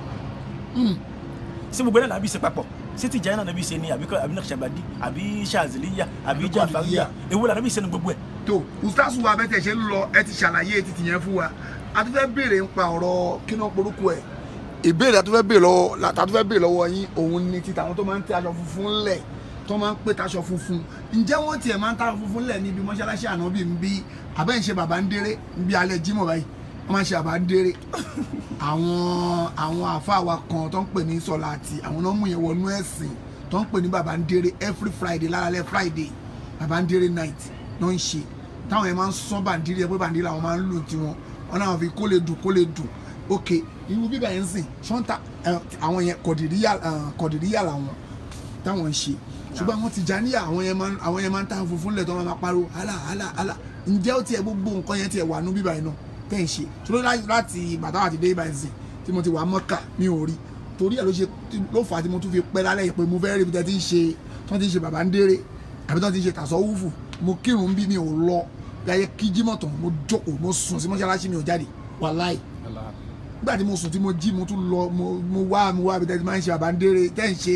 sí gbogbo ẹ̀ náà nàbí ṣe papọ̀ sí ti jẹ́ náà nàbí ṣe ni àbí Naqshbandi àbí Shaziliya àbí Jafariya èwo là nàbí ṣe ni gbogbo ẹ̀. tó ustaz wa bẹ́tẹ̀ ṣe ń lọ ẹ ti ṣàlàyé títì yẹn fún wa a tún fẹ́ béèrè ń pa ọ̀rọ̀ kí náà porúkọ ẹ̀ ìbéèrè a tún fẹ́ béèrè lọ́wọ́ yín òun ni títa àwọn tó máa ń tẹ aṣọ funfun lẹ̀ tó máa ń pè taṣọ funfun ǹjẹ́ wọ́n tiẹ̀ máa ń taṣọ funfun lẹ̀ níbi mọ́ṣáláṣí Ànábì ń bí abẹ́ ń ṣe bàbá ń déré ń bí alẹ́ Jímọ̀ báyìí wọ́n máa ń ṣe bàbá ń déré àwọn àfáà wa kan tó ń pè ní Sọláàtì àwọn náà mú yẹn wọnú ẹ̀sìn tó ń pè ní bàbá ń déré every Friday lálẹ́ Friday bàbá ń déré night náà ń ṣe táwọn yẹn máa ń sán bàǹdírí ẹ pé bàǹdírí àwọn máa ń lò tiwọn wọn náà fi kó lè dùn ok irú bíbá yẹn ń sìn ṣọ́ńtà àwọn yẹn kọ̀dìríyà làwọn táwọn ń ṣe ṣùgbọ́n àwọn Tìjàníyà àwọn yẹn máa ń tàn funfun lẹ̀ tó máa pariwo hálà ǹjẹ́ ó tiẹ̀ gbogbo nǹkan yẹn tiẹ̀ wà nú bíbá yẹn náà tẹ́ ń ṣe ṣùgbọ́n láti ìgbàdàn àti dé ibà ẹ̀sìn tí mo ti wà Mọ́kà mi ò rí torí ẹ̀ ló fà á tí mo tún fi pẹ́ lálẹ́ yìí pé mo fẹ́ rí ibi tí wọ́n ti ń ṣe bàbá ń déré àbí tí wọ́n ti ń ṣe tasawufu mo kírun bí mi ò lọ láyé kí Jímọ̀ tán mo jókòó mo sùn sí mọ́ṣáláṣí mi ò jáde wàláì nígbà tí mo sùn tí mo jí mo tún lọ mo wá ibi tí máa ń ṣe bàbá ń déré tẹ́ ń ṣe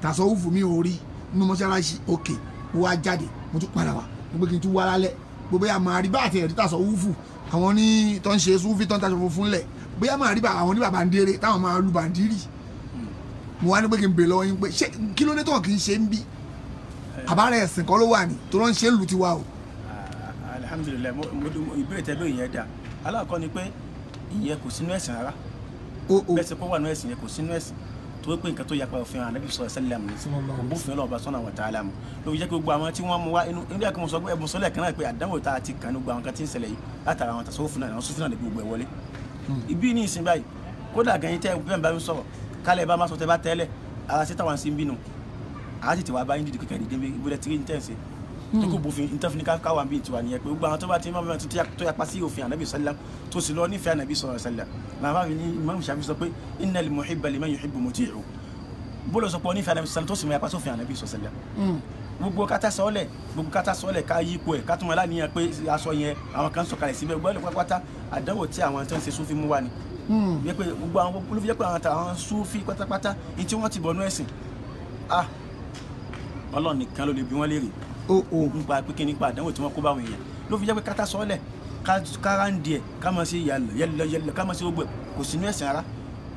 tasawufu mi ò rí nínú mọ́ṣáláṣí òkè mo wá jáde mo tún padà wá mo gbé kí n tún wá lálẹ́ gbogbo yà máa rí bá àti ẹ̀rí tasawufu àwọn ní tó ń ṣe súnfì tó ń taṣọ funfun lẹ̀ bóyá máa rí àwọn ní bàbá ń déré táwọn máa lu bàǹdírì mo wá ní pé kí n bèèrè lọ́wọ́ yín pé ṣé kí ló dé tó kì í ṣe ń bí àbárẹ̀ ẹ̀sìn kan ló wà ní tó ló ń ṣe ń lu tiwa o. Alhamdulillah ìbéèrè tẹ́lẹ̀ yẹn dà aláàkọ́ ni pé ìyẹn kò sínú ẹ̀sìn rárá bẹ́ẹ̀ sẹ́ kó wà nínú ẹ̀sìn yẹn kò sínú ẹ̀sìn tó pé nǹkan tó yapa òfin Ànábì sallallahu alaihi wasallam ni kò bófin Ọlọ́run subhanahu wa ta'ala mu ló fi jẹ́ pé gbogbo àwọn tí wọ́n mú wá inú ilé ẹ̀kọ́ sọ pé ẹ̀bùn sọ́lẹ̀ kan náà pé àdánwò tá a ti kàn ní gbogbo àwọn kan tí ń ṣẹlẹ̀ yìí látara àwọn tasawufu náà àwọn Sufi náà lè gbogbo ẹ̀ wọlé ibi ní ìsìn báyìí kódà gan yín tẹ́ bẹ́ẹ̀ bá ń sọ̀rọ̀ kálẹ̀ bá má sọ tẹ́ bá tẹ́lẹ̀ ara sí táwọn sí ń bínú àá tètè wá bá yín dìde kékeré dìde ìbúlẹ̀ tí ń tẹ̀ ṣe tó kò bófin ìtẹ́fún ní káwá bí tiwa nìyẹn pé gbogbo àwọn tó bá ti máa bẹ̀rẹ̀ tó yapa sí òfin Ànábì sallam tó sì lọ nífẹ̀ẹ́ Ànábì sallam làwọn àfi ní Imam Shafi sọ pé innal muhibba liman yuhibbu muti'u bolo sọ pé onífẹ̀ẹ́ Ànábì sallam tó sì mọ yapa sófin Ànábì sallam gbogbo kátà sọ́ọ̀lẹ̀ ká yípo ẹ̀ ká tún wọn láníyàn pé aṣọ yẹn àwọn kan sọ̀kalẹ̀ síbẹ̀ gbọ́dọ̀ pátápátá àdánwò tí àwọn tó ń ṣe Sufi mú wá ni yẹ pé gbogbo àwọn olùfẹ́ pé àwọn Sufi pátápátá ní tí wọ́n ti bọ̀ nú ẹ̀sìn Ọlọ́run nìkan ló lè bí wọ́n léèrè nípa pé kí nípa àdánwò tí wọ́n kó bá wọn èèyàn ló fi jẹ́ pé kátà sọ́ọ̀lẹ̀ kára ń di ẹ̀ ká máa ṣe yẹlẹ ká máa ṣe gbogbo kò sínú ẹ̀sìn rárá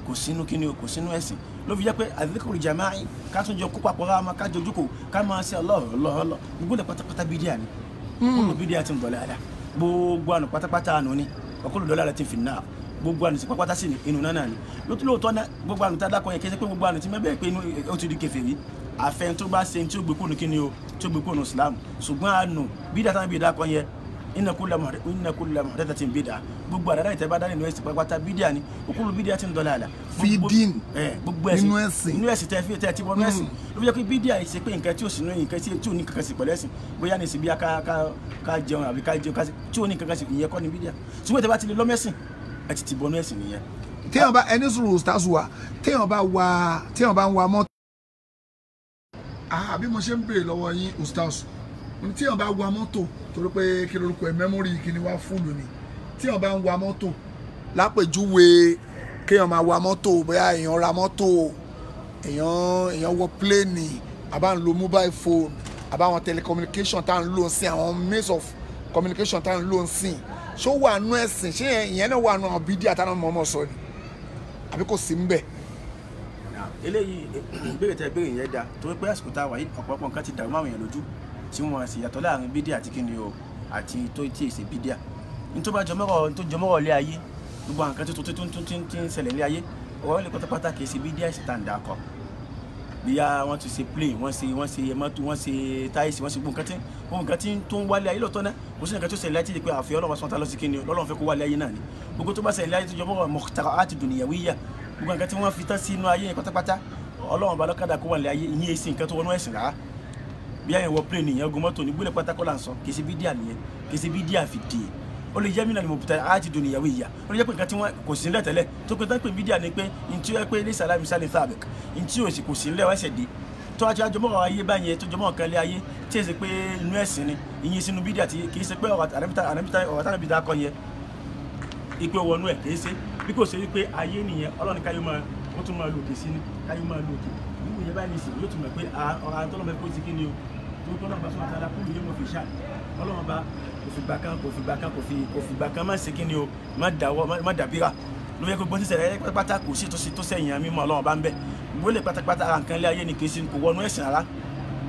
kò sínú kíni o kò sínú ẹ̀sìn ló fi jẹ́ pé àdìkùrù jàmáì ká tún jọ kó papọ̀ rárá máa ká jọ jókòó ká máa ṣe ọlọ́ọ̀lọ́ gbogbo ẹ̀ pátápátá bídíà ni kúlù bídíà ti ń dọ̀lẹ́ àdá gbogbo àná pátápátá àná ni ọkùnrin dọ́là rẹ̀ ti fi náà gbogbo àná sí pátápátá sí inú náà ni lóòótọ́ náà gbogbo àná tá a dákọ̀ yẹn kí ẹ ṣe pé gbogbo àná ti mẹ́bẹ̀ẹ́ pé inú ó ti di kèfèrí àfẹn tó bá ṣe tí ó gbé kúrò kíni o tí ó gbé kúrò Islam ṣùgbọ́n àánú bídà tán bídà kan yẹ inna kulla muhdathatin bid'ah gbogbo àdáda ìtẹ́ bá dá nínú ẹ̀sìn pátápátá bídà ni òkúrò bídà ti ń dọ́là àlà. fídíìn gbogbo ẹ̀sìn nínú ẹ̀sìn tẹ́ ti bọ́nú ẹ̀sìn ló fi jẹ́ pé bídà ṣe pé nǹkan tí ò sínú nǹkan tí ò ní kankan sí pẹ̀lú ẹ̀sìn bóyá ní ìsìn bí ká jẹun àbí ká jẹun tí ò ní kankan sí ìyẹn kọ́ ni bídà ṣùgbọ́n ìtẹ́ bá ti lè lọ́mẹ́sìn ẹ ti bọ́nú ẹ̀sìn nìyẹn. téèyàn bá ẹni sùúrù ustaz wa téèyàn bá ń wa mọ́tò bí mo ṣe ń béèrè lọ́wọ́ yín ustaz tí èèyàn bá wa mọ́tò torí pé kí lórúkọ ẹ̀ mẹ́mórì kìíní wá fúlù ni tí èèyàn bá ń wa mọ́tò lápèjúwe kéèyàn máa wa mọ́tò bóyá èèyàn ra mọ́tò èèyàn wọ pléènì àbá ń lo mobile phone àbáwọn telecommunication tá à ń lò sí àwọn means of communication tá à ń lò sí ṣó wà nú ẹ̀sìn ṣé ìyẹn náà wà nú àwọn bídíà táwọn mọ̀ọ́mọ̀ sọ ni àbí kò sí ń bẹ̀. eléyìí ìbéèrè tẹ ìbéèrè yẹn dá torí pé àsìkò tá a wà yìí ọ̀pọ̀lọpọ̀ nǹkan ti dàrú máwọn èèyàn lójú tí wọ́n sì yàtọ̀ láàrin bídíà àti kíni o àti tó tí èsè bídíà ní tó bá jọmọ́rọ̀ lé ayé gbogbo àwọn nǹkan tó ń ṣẹlẹ̀ lé ayé ọ̀rọ̀ lè pátápátá kì í ṣe bídíà ìsìta ń dà kọ bíyà wọ́n ti ṣe plane wọ́n ṣe mọ́tò wọ́n ṣe táìsì wọ́n ṣe gbogbo nǹkan tí tó ń wálé ayé lọ́tọ́ náà kò sí nǹkan tó ṣẹlẹ̀ láti di pé àfi Ọlọ́run sọ́ta lọ́sí kíni Ọlọ́run fẹ́ kó wálé ayé náà ni gbogbo tó bá ṣẹlẹ̀ láyé tó jọmọ́rọ̀ mukhtara'at dunyawiyya gbogbo nǹkan tí wọ́n fi tán sí inú ayé yẹn pátápátá Ọlọ́run bá lọ́kadà kó wà ní ayé ìyẹn èsì nǹkan tó wọnú ẹ̀sìn rárá bí àyẹ̀wò plane yẹn ogun mọ́tò ní gbọ́dọ̀ pátákó là ń sọ kì í ṣe bídíà nìyẹn kì í ṣe bídíà fi dì ó lè jẹ́ mí náà ni mo bùtà áàtì dùn ìyàwó ìyá ó lè jẹ́ pé nǹkan tí wọ́n kò sí nílẹ̀ tẹ́lẹ̀ tó pé tán pé bídíà ni pé ntí ó yẹ pé ní sàlámì sálẹ̀ fàbẹ̀k ntí ò sì kò sí nílẹ̀ wọ́n ẹsẹ̀ dé tó wá jẹ́ àjọmọ́ ayé báyẹn tó jọmọ́ kan lé ayé tí èsì pé inú ẹ̀sìn ni ìyẹn sínú bídíà tí kì í ṣe pé ọ̀rọ̀ tánàbìtà kọ yẹn ipe wọnú ẹ̀ kì í ṣe bí kò ṣe wípé ayé nìyẹn Ọlọ́run káyọ̀ máa ó tún máa lòdì sí ni káyọ̀ máa lòdì nínú ìyẹn báyìí nìsín yóò tún mọ̀ pé ọ̀rọ̀ àtọ́lọ́ mọ̀ pé ó ti kí ni o tó tọ́lọ́ bá sọ́nà tààlà kúrò yé mo fi ṣá Ọlọ́run bá kò fìgbà kan má ṣe kí ni o má dàbíra ló yẹ kó gbọ́n sísẹ̀ pátápátá kò sí tó sẹ́yìn àmì mọ́ Ọlọ́run bá ń bẹ̀ gbogbo lè pátápátá ara nǹkan lé ayé ni kì í ṣe kò wọnú ẹ̀sìn ara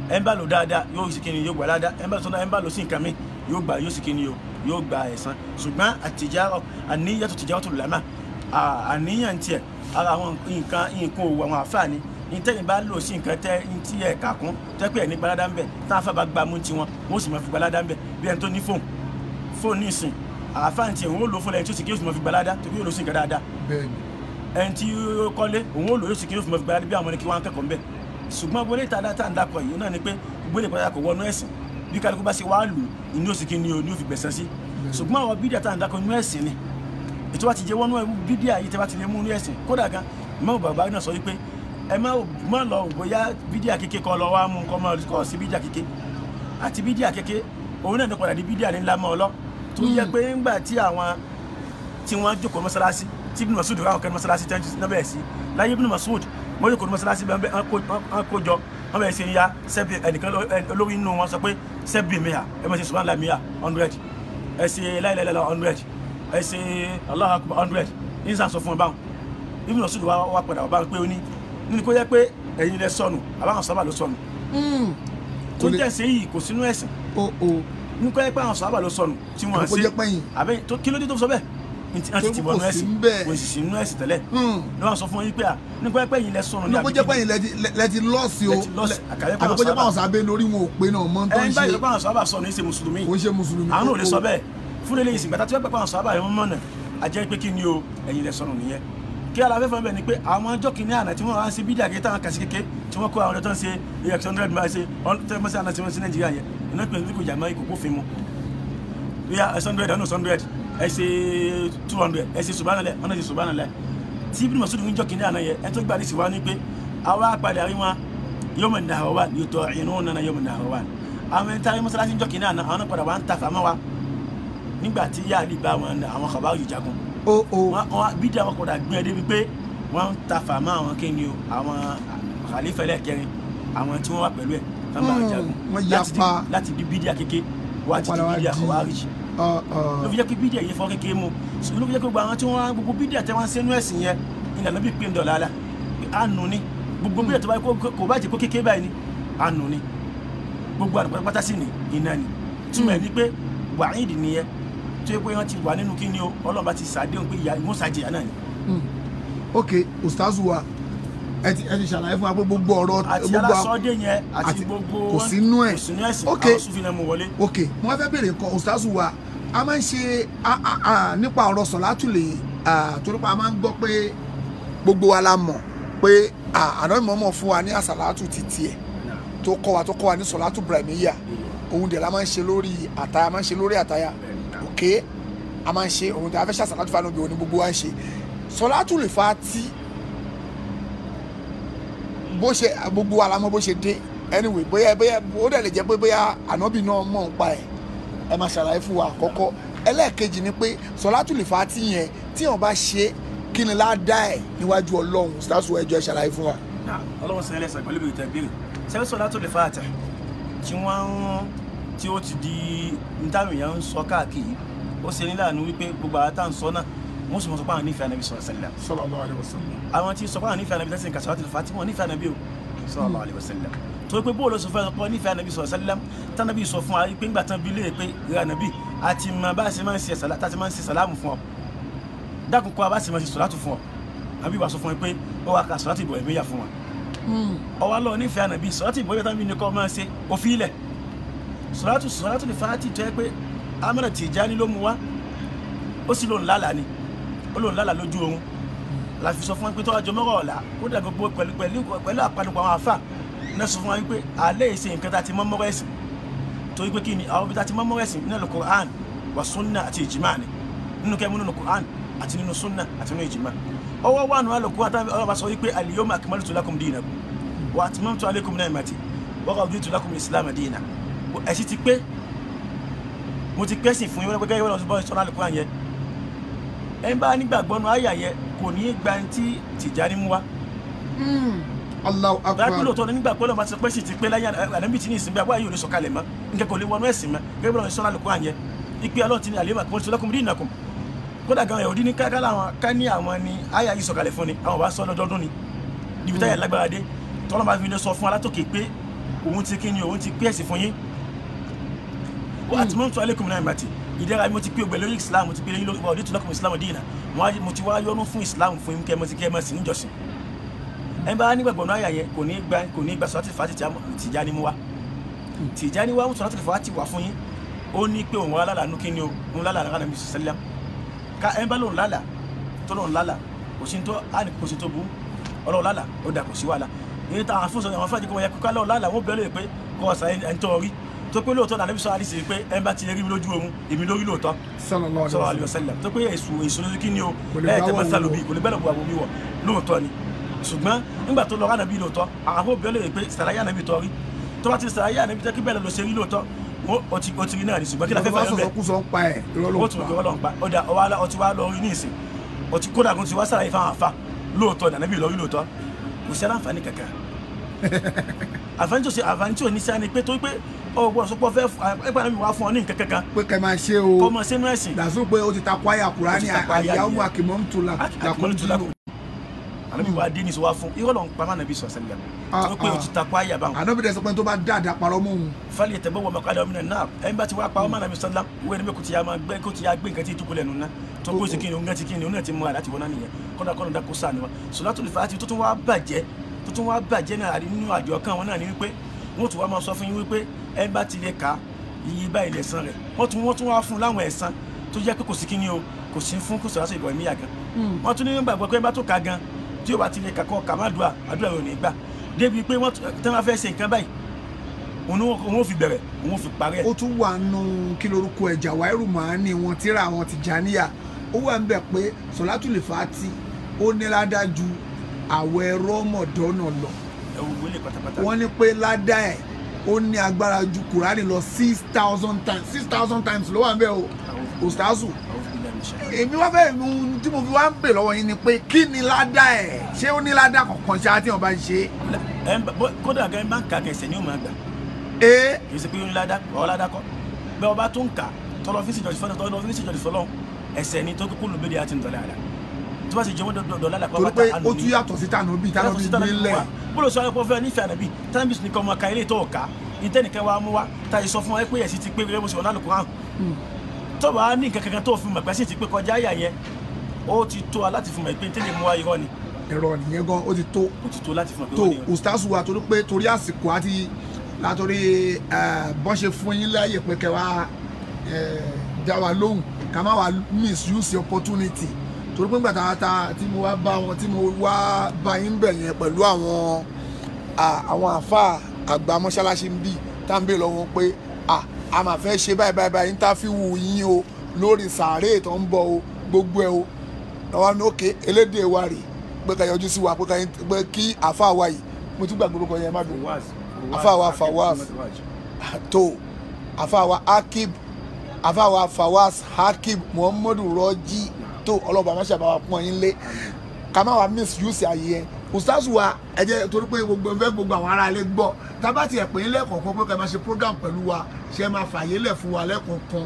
ẹ̀ ń bá lò dáadáa yóò sì kí ni yóò gbà ládàá ẹ̀ ń bá lò sí nǹkan mi yóò gbà yóò sì kí ni o yóò gba ẹ̀san ṣùgbọ́n àtijọ́ àníyàn tó tìjà tó làmà àníyàn tiẹ̀ ara àwọn nǹkan òwò àwọn àfáàní ìtẹ́yìn bá lò sí nǹkan tẹ́ ń tí ẹ̀ kà kún tẹ́pẹ́ ẹ̀ ní gbalada ń bẹ̀ táwọn afá bá gba mú tiwọn wọ́n sì máa fi gbalada ń bẹ̀ bí ẹni tó ní fóònù ní ìsìn àfáàní tiẹ̀ òun ó lò fún lẹ́yìn tó sì kí yóò sì máa fi gbalada tó kí yóò lò sí nǹkan dáadáa ẹni tí ó kọ́lé òun ó lò yóò sì kí yóò sì máa fi gbalada bí àwọn ẹni kí wọ́n á kẹ́kọ̀ọ́ ń bẹ̀ ṣùgbọ́n gbólé ìtajà tá à ń dakọ̀ yìí náà ni pé gbólé ìpàdé kò wọnú ẹ̀sìn bí kálukú bá ṣe wá lù inú òsì kí ni o ní òfin gbẹ̀sán sí ṣùgbọ́n àwọn bídíà tá à ń dakọ̀ inú ẹ̀sìn ni ètò wa ti jẹ́ wọnú bídíà yìí tẹ́ bá ti lè mú inú ẹ̀sìn kódà gan mọ́ bàbá náà sọ wípé ẹ má lọ bóyá bídíà kéke kọ́ lọ wá mú nǹkan mọ́ kọ́ sí bídíà kéke àti bídíà kéke òun náà ní padà di bídíà ńlá mọ́ ọ lọ tó yẹ pé ńgbà tí àwọn tí wọ́n jókòó mọ́sálásí tí Ibn Mas'ud ráwọn kan mọ́sálásí tẹ́ ń bẹ̀rẹ̀ sí láyé Ibn Mas'ud wọ́n jókòó mọ́sálásí wọ́n kó jọ wọ́n bẹ̀rẹ̀ sí ń ya sẹ́bì ẹnìkan olórí inú wọn sọ pé sẹ́bì mìíà ẹ mọ̀ sí subhanallah mìíà 100 ẹ ṣe la ilaha illallah 100 ẹ ṣe Allahu akbar 100 ní sàn sọ fún ẹ báwọn Ibn Mas'ud wá padà wá bá pé ó ní nínú kó jẹ́ pé ẹ̀yin lẹ sọnù àbáwọn sábà ló sọnù tó ń tẹ̀sí yìí kò sínú ẹ̀sìn nínú kó jẹ́ pé àwọn sábà ló sọnù tí wọ́n ṣe àbẹ́ kí ló dé tó sọ bẹ́ẹ̀ àti ti wọnú ẹ̀sìn kò sì sínú ẹ̀sìn tẹ́lẹ̀ ní wọ́n sọ fún yín pé nínú kó jẹ́ pé ẹ̀yin lẹ sọnù ní àbíkí nígbó jẹ́ pé ẹ̀yin lẹ ti lọ́ọ̀sì o àbíkó jẹ́ pé àwọn sábẹ́ lórí wọn ò pé náà mọ́ tó ń ṣe ẹ̀yin báyìí lọ́pọ̀ àwọn sábà sọnù ní ṣe mùsùlùmí àwọn ò lè sọ bẹ́ẹ̀ fún ilé ìsìn gbàtà tí wọ́n pẹ́ pé àwọn sábà yẹn mọ́nà àjẹ́ pé kí ni o ẹ̀yin lẹ sọnù nìyẹn kí aláfẹ́ fún bẹ́ẹ̀ ni pé àwọn ọjọ́ kìíní àná tí wọ́n wá ń ṣe bídíà kí táwọn kàṣí kéke tí wọ́n kó àwọn ọjọ́ tó ń ṣe AX100 máa ṣe tẹ́lẹ̀mọ́sí àná tí wọ́n ṣe Nàìjíríà yẹn iná pè ní kò jà máa ìkókó fi mu bíyà 100 ọ̀nà 100 ẹ ṣe 200 ẹ ṣe subhanallah ọ̀nà ṣe subhanallah tí Ibn Mas'ud ń jọ́ kìíní àná yẹn ẹ tó gbà ní sí wa ní pé àwa padà rí wọn yóò mọ̀ nahrawan yuta'inuna yawm nahrawan àwọn ẹni táwọn mọ́sálásí ń jọ́ kìíní àná àwọn padà wà ń tafà mọ́ wa nígbà tí yáà lè bá àwọn khawarij jagun bídíà wọn kọ̀dà gbé ẹdẹ wípé wọ́n ń ta fàmà àwọn kéènì o àwọn khalifa ẹlẹ́kẹrin àwọn tí wọ́n wà pẹ̀lú ẹ̀ tán bá jagun láti di bídíà kéke wá ti di bídíà khawarij ló fi jẹ́ pé bídíà yìí fọ́ kékeré mu ló fi jẹ́ pé gbogbo àwọn tí wọ́n gbogbo bídíà tẹ́ wọ́n ń sẹ́nu ẹ̀sìn yẹn ìlànà bí pé ń dọ̀là ala àánú ni gbogbo bídíà tó bá kò bá jẹ́ kó kékeré báyìí ni àánú ni gbogbo àdùpẹ́ pátá sí ni iná ni túmọ̀ ẹ̀ ní pé wàhídì nìyẹn tó yẹ pé wọ́n ti wà nínú kí ni o ọlọ́ba ti sàdéhùn pé ìyá ìmúṣàjìyà náà ni. ok ustazu wa ẹ ti ṣàlàyé fún wa pé gbogbo ọ̀rọ̀ àti alásọdé yẹn àti gbogbo kò sínú ẹ̀ ok àwọn sùfin náà mú wọlé. ok mo fẹ́ bèrè nǹkan ustazu wa a máa ń ṣe nípa ọ̀rọ̀ sọ̀látùlẹ̀ torí pé a máa ń gbọ́ pé gbogbo wa la mọ̀ pé àná ìmọ̀ọ́mọ̀ fún wa ní àsàlátù títí ẹ̀ tó kọ́ wa ní sọ̀látù Ibrahimiyya òun dẹ̀ la máa ń ṣe lórí àtàyà ok a máa ń ṣe òun dẹ̀ a fẹ́ ṣe àsàlátù fún ànábì òní gbogbo wa ń ṣe sọ̀látùl Fátì bó ṣe gbogbo wa la mọ̀ bó ṣe dé anyway bóyá ó dẹ̀ lè jẹ́ pé bóyá ànábì náà mọ̀ ń pa ẹ̀ ẹ máa ṣàlàyé fún wa àkọ́kọ́ ẹlẹ́ẹ̀kejì ni pé sọ̀látùl Fátì yẹn tí wọ́n bá ṣe kí ni ládàá ẹ̀ níwájú Ọlọ́run sításù ẹjọ́ ẹ ṣàlàyé fún wa. Ọlọ́run sẹ́yìn lẹ́sàn pẹ̀lú ìbéèrè tẹ̀bíìrì sẹ́yìn sọ̀látùl Fátì tí ó ti di ntàmì yẹn ń sọ káàkiri ó ṣe níláàánú wípé gbogbo àwọn tá à ń sọ náà wọ́n sì mọ̀ sọ pé àwọn nífẹ̀ẹ́ Ànábì sallallahu alaihi wasallam. àwọn tí sọ pé àwọn nífẹ̀ẹ́ Ànábì tẹ́sí nǹkan sọ̀látùl Fátì wọn nífẹ̀ẹ́ Ànábì o sallallahu alaihi wasallam tó pé bóòlù sọ fẹ́ sọ pé nífẹ̀ẹ́ Ànábì sallallahu alaihi wasallam tánàbí sọ fún wa pé ńgbà tán bí léèrè pé ìrẹ́ Ànábì àti mọ bá ṣe máa ń ṣe sàlámù fún ọ dákun kọ́ bá ṣe máa ṣe sọ̀látù fún ọ àbí wàá sọ fún ẹ pé ó wà ká sọ̀látù Ibrahimiyya fún wa ọwọ́ lọ nífẹ̀ẹ́ Ànábì sọ̀látù Ibrahimiyya tán bí ní kọ́ máa ṣe òfin ilẹ̀ sọ̀látùl Fátì tó yẹ pé Ahmad Tijani ló mú wá ó sì lòun lálàá ni ó lòun lálàá lójú oorun la fi sọ fún wa pé tó wájú mọ́rọ̀ ọ̀la ó dà gbogbo pẹ̀lú àpanupọ̀ àwọn àfà náà sọ fún wa pé alẹ́ ìṣe nǹkan tá a ti mọ́ mọ́rọ̀ ẹ̀sìn torí pé kí ni àwọn ibi tá a ti mọ́ mọ́rọ̀ ẹ̀sìn nínú Al-Qur'an wa sunna àti ijma ni nínú kẹ́ mú nínú Qur'an àti nínú sunna àti nínú ijma ọwọ́ wà nù alùpùpù ọlọ́run bá sọ wípé al-yawma akmaltu lakum dinakum wa atmamtu alaykum ni'mati wa raditu lakum al-islam dinan ẹ̀sìn ti pé mo ti pẹ́sìn fún yín wọ́n gẹ́gẹ́ wọ́n lọ sí bọ́ ìṣọ́nà alùpùpù yẹn ẹ̀ ń bá nígbàgbọ́nù ayà yẹn kò ní gba tí Tìjàní mú wa. Allahu akbar. báyìí lóòótọ́ nígbà pé ọlọ́run ti pẹ́ sí ti pé láyé ànábì tí ní ìsinmi àbúrò ayé ò lè sọ̀kalẹ̀ mọ́ nǹkan kò lè wọnú ẹ̀sìn mọ́ gẹ́gẹ́ bí wọ́n sọ́nà alùpùpù yẹn ìpè ọlọ́run ti ní al-yawma akmaltu lakum dinakum kódà gan ẹ̀rọ ní ká ní àwọn ni àyà yìí sọ̀kalẹ̀ fún ni àwọn bá sọ lọ́dọọdún ni níbi táyà lágbára dé tọ́lọ́ máa fi lè sọ fún alátòkè pé òun ti kí ni òun ti pé ẹ̀sìn fún yín wa atmamtu alaykum ni'mati ìdẹ́ra mo ti pé ògbẹ́ lórí Islam mo ti pé lórí raditu lakum Islam dinan mo ti wá yọ́nú fún Islam fún yín kẹ́ mo ti kẹ́ mọ́ sí níjọsìn ẹ̀ bá nígbàgbọ́ náà àyà yẹn kò ní gba sọ́tì fàtì Tìjàní mú wa Tìjàní wa sọ́tì fàtì wà fún yín ó ní pé òun wá lálàá nú kí ni òun lálàá nàkànnà mi sẹ́lẹ̀m ka ẹ bá lòun lálà tó lòun lálà kò sí tó á ní kò sí tó bú ọlọ́run lálà ó dà kò sí wàhálà èyí táwọn afúnṣọ àwọn afáàjì kò wọ́n yẹ kó lọ́ọ̀ lálà wọ́n bẹ̀rẹ̀ pé kọ́ ọ̀sà ẹ̀ ń tọ́ rí tó pé lóòótọ́ nàbí sọ àdìsí pé ẹ bá ti rí mi lójú oorun èmi lórí lóòótọ́ sallallahu alaihi wasallam tó pé èso lójú kí ni o ẹ̀ tẹ́ mọ́sá lóbi kò lè bẹ́ẹ̀ lọ́bù àbòmí wọ̀ lóòótọ́ ni ṣùgbọ́n nígbà tó lọ rán nàbí lóòótọ́ àwọn afọ́ bẹ̀rẹ̀ pé sàlàyé nàbí tọ́ rí tó bá ti sàlàyé nàbí tẹ́ kí bẹ́ẹ̀ lọ ṣe rí lóòótọ́ o ti rí náà ní ṣùgbọ́n kí la fẹ́ fẹ́ yọ bẹ́ẹ̀ ó tún gbọ́ lọ́n pa ọ̀dà ọtí wa lọ rí ní ìsìn ọtí kódà kó ti wá sàlàyé fáwọn afá lóòótọ́ nàbí lọ rí lóòótọ́ kò sí aláǹfààní kankan àǹfààní tí ò ní sáà ni pé tó pé ọgbọ́n sọpọ̀ fẹ́ ẹgbẹ́ náà mi wá fún ọ ní nǹkan kankan pé kẹ́ máa ṣe o kọ́ mọ sínú ẹ̀sìn dàsó pé o ti ta kwaya Kùránì al-yawma akmaltu lakum dinakum ànábì wa dé ní sọ wá fún irọ́ lọ́n pamọ́ ànábì sọ sẹ́lẹ̀ tó pé o ti ta kwaya báwọn. ànábì dẹ̀ sọ pé tó bá dáadáa parọ́ mọ́ òun. fali ẹ̀ tẹ̀bọ̀ wọ mọ̀kálẹ̀ ọmọ náà ẹ̀ ń bá ti wá pa ọmọ ànábì sọ́lá wọ́n ẹni bẹ́ẹ̀ kò ti yá gbé nǹkan tí ìtukù lẹ́nu ná tó kó sikini òun ti kíni òun náà ti mú àláti wọ́n náà nìyẹn kọ́nà dákó sáà ni wọn Salatul Fati tó tún wá bàjẹ́ náà nínú àjọ kan wọn náà ni wípé wọ́n tún wá máa sọ fún yín wípé ẹ bá ti lè ka iye báyìí lẹ̀san rẹ̀ wọ́n tún wá fún láwọn ẹ̀san tó jẹ́ pé kò sí kíni o kò sí fún kò sọ̀rọ̀ ìbọn ìmíyà gan wọ́n tún ní gbàgbọ́ pé ẹ bá tó ka gan tí o bá ti lè kakọ́ kà má dùn àdúrà rẹ̀ ò ní gbà débi pé wọ́n tẹ́ máa fẹ́ ṣe nǹkan báyìí òun ò fi bẹ̀rẹ̀ òun ò fi parẹ́. ó tún wà nù kí lorúkọ ẹ̀ Jawahirul Ma'ani wọn tíra àwọn Tìjàníyà ó wà ń bẹ̀ pé Salatul Fati ó ní ládàá ju àwẹ̀ Rọ́mọdọ́nà lọ wọ́n ní pé ládàá ẹ̀ ó ní agbára ju Kùránì lọ 6,000 times ló wà ń bẹ̀ o ustazu èmi wá fẹ́ mu tí mo fi wá ń bè lọ́wọ́ yín ni pé kí ni ládàá ẹ̀ ṣé ó ní ládàá kankan ṣáá tí wọ́n bá ń ṣe. kódà gan bá ń ka kẹsẹ̀ ní òun àgbà. kì í ṣe pé ó ní ládàá ọ̀ ládàá kọ́ bẹ́ẹ̀ ọba tó ń kà tọ́lọ́ fi ṣèjọ́sí fọ́lọ́ tọ́lọ́ fi ṣèjọ́sí fọ́lọ́ ẹsẹ̀ ni tó kúkú lóbi àti ntọ́lẹ̀ àlà tó bá ṣe jẹ́ wọ́n dọ̀dọ̀ lálẹ́ torí pé ó tún yàtọ̀ sí tànàbí gbélé. bólú sọ pé fẹ́ nífẹ̀ẹ́ ànàbí tànàbí sì ní kọ́ ọmọ ká ilé tó ọ̀ka ìtẹ́nìkan wa mú wa ta ìsọ fún wa pé ẹ̀sìn ti pé rẹ́ bó ṣe wọ́n lálùkù hàn tó bá ní nǹkan kankan tó fi mọ̀ pé ẹ̀sìn ti pé kọjá àyà yẹn ó ti tó a láti fi mọ̀ pé tẹ́lẹ̀ mú wa irọ́ ni. ẹ̀rọ nìyẹn gan ó ti tó láti fi mọ̀ pé ó ní irọ́. tó ustazu wa torí pé torí àsìkò àti látòrí bọ́n ṣe fún yín láàyè pé kẹ́ wá dá wa lóhùn ká má wá misuse opportunity torí pé nígbà tá tí mo wá bá wọn tí mo wá bá yín bẹ̀ yẹn pẹ̀lú àwọn àfa àgbà mọ́ṣáláṣí ń bì tá à ń bè lọ́wọ́ pé a máa fẹ́ ṣe báyìí interview yín o lórí sàárè tó ń bọ̀ o gbogbo ẹ̀ o lọ́wọ́ ní òkè elédè wa rè pé ká yọjú sí wa pé kí àfa wa yìí mo tún gbàgbọ́ orúkọ yẹn má dùn àfa wa Fawaz tó àfa wa Akib àfa wa Fawaz Akib Muhammadu Rọ́jí tó ọlọ́ba má ṣàbáwá pọ́n yín lé ká má wa misuse àyè yẹn ustazu wa ẹ jẹ́ torí pé gbogbo àwọn ará ilé gbọ́ tábà tiẹ̀ pè é lẹ́ẹ̀kọ̀ọ̀kan pé ká máa ṣe program pẹ̀lú wa ṣe máa fàyè lẹ̀ fún wa lẹ́ẹ̀kọ̀ọ̀kan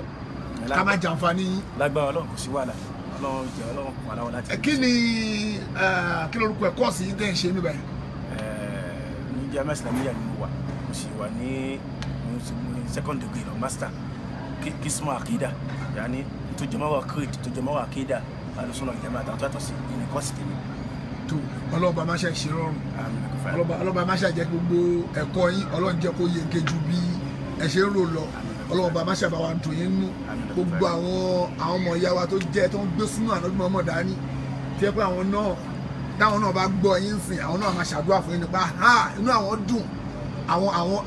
ká máa jàǹfààní yín. lágbára Ọlọ́run kò sí wàhálà Ọlọ́run jẹ́ Ọlọ́run kò wà láwọn láti. kí lorúkọ ẹ̀ kọ́ọ̀sì yín tẹ̀ ń ṣe níbà yìí. ní jamiu islamiyya ni mo wà mo sì wà ní second degree lọ master kismu akida yanni tó jẹ́ mọ́wọ́ creed tó jẹ́ mọ́wọ́ akida alùsùn náà jẹ́mọ́ àtàwọn tó yàtọ̀ sí yunifásitì mi. ọlọ́ba má ṣe ṣe rọrùn ọlọ́ba má ṣe jẹ́ gbogbo ẹ̀kọ́ yín ọlọ́run jẹ́ kó yege ju bí ẹ ṣe ń rò lọ ọlọ́ba má ṣe àbáwá dùn yín nú gbogbo àwọn ọmọ ìyá wa tó jẹ́ tó ń gbé sínú ànágbọ́n ọmọ dání tí ẹ pé àwọn náà táwọn náà bá gbọ́ yín sìn àwọn náà máa ṣàdúrà fún yín nípa inú àwọn dùn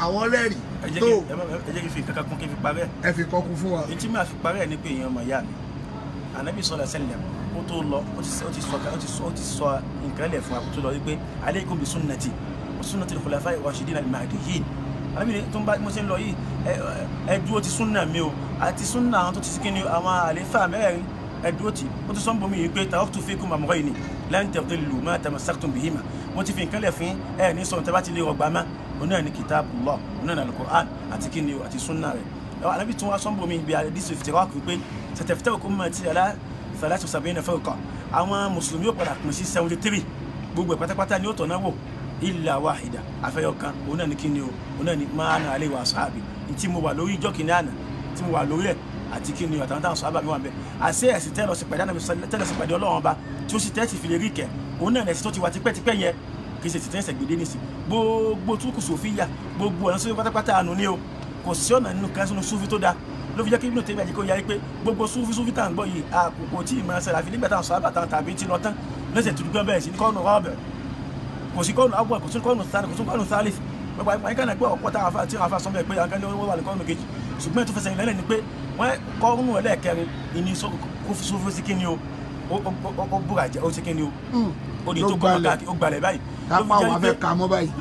àwọn rẹ́rìn ẹ jẹ́ kí n fi kankan kún kí n fi parẹ́. ẹ fi kọ́ kún fún wa. èyí tí màá fi parẹ́ ni pé èèyàn ọmọ ìyá mi Ànábì sallallahu alaihi wasallam ó tó lọ ó ti sọ nǹkan lẹ̀ fún wa kó tó lọ wípé alaykum bi sunnati wa sunnati al-khulafa'i ar-rashidin al-mahdiyyin. Ànábì tó ń bá mo ṣe ń lọ yìí ẹ dúró ti súnà mi o àti súnà àwọn tó ti síkí ni àwọn àlefa mẹ́rin ẹ dúró ti ó ti sọ ń bomi yìí pé taraktu fikum amrayni lan tadillu ma tamassaktum bihima mo ti fi nǹkan lẹ̀ fún ẹ ní sọ̀rọ̀ tẹ́ bá ti lè rọgbà má òun náà ni kitabullah òun náà ni al-Qur'an àti kí ni o àti súnà rẹ̀. Ànábì tún wá sọ ń bomi ibi àdìsí ìfìtìrọ́ kù pé sataftariqu ummati ala 73 firqa àwọn mùsùlùmí yóò padà pín sí 73 gbogbo ẹ̀ pátápátá ni ó tọ̀nà wò illa wahida àfẹ́yọ̀ kan òun náà ni kí ni o òun náà ni ma ana alayhi wa ashabi tí mo wà lórí ìjọ kìíní àná tí mo wà lórí ẹ̀ àti kí ni àtàwọn táwọn sọ́ábà mi wà ń bẹ̀ àṣẹ ẹ̀sìn tẹ́lọ̀ sí pẹ̀lú ànábì tẹ́lọ̀ sí pẹ̀lú Ọlọ́run ọba tí ó sì tẹ́sí fi lè rí kẹ̀ òun náà ẹ̀sìn tó ti wà tipẹ́tipẹ́ yẹn kì í ṣe tìtẹ́ ẹ̀sẹ̀ gbèdé nìsí gbogbo túkù sòfíà gbogbo ọ̀nà sófin pátápátá àánú ni o kò sí ọ̀nà nínú kan sínú súfì tó dáa ló fi jẹ́ kí Ibn Taymiyyah kó yarí pé gbogbo súfì tá à ń gbọ́ yìí àkókò tí ìmọ̀ ẹsẹ̀ àfi nígbà táwọn sọ́ábà táwọn tàbí tí lọ tán lẹ́sẹ̀ tó dúpẹ́ bẹ́ẹ̀ sí ní kọ́ọ̀nù rọ́ọ̀bẹ̀ kò sí kọ́ọ̀nù abúlé kò sí kọ́ọ̀nù sáré kò sí kọ́ọ̀nù sálẹ̀ gbogbo àyíká náà gbọ́ ọ̀pọ̀ táwọn tí wọ́n fa sọ́mọ́ ẹ̀ pé àǹkan ní wọ́n wà ní kọ́ọ̀nù kejì ṣùgbọ́n tó fẹsẹ̀ ìlẹ́lẹ̀ ni pé wọ́n kọ́ọ̀nù ẹlẹ́ẹ̀kẹrin ìní sófin sí kíni o ó búra jẹ́ ó sí kíni o ó di tó kọ́ káàkiri ó gbalẹ̀ báyìí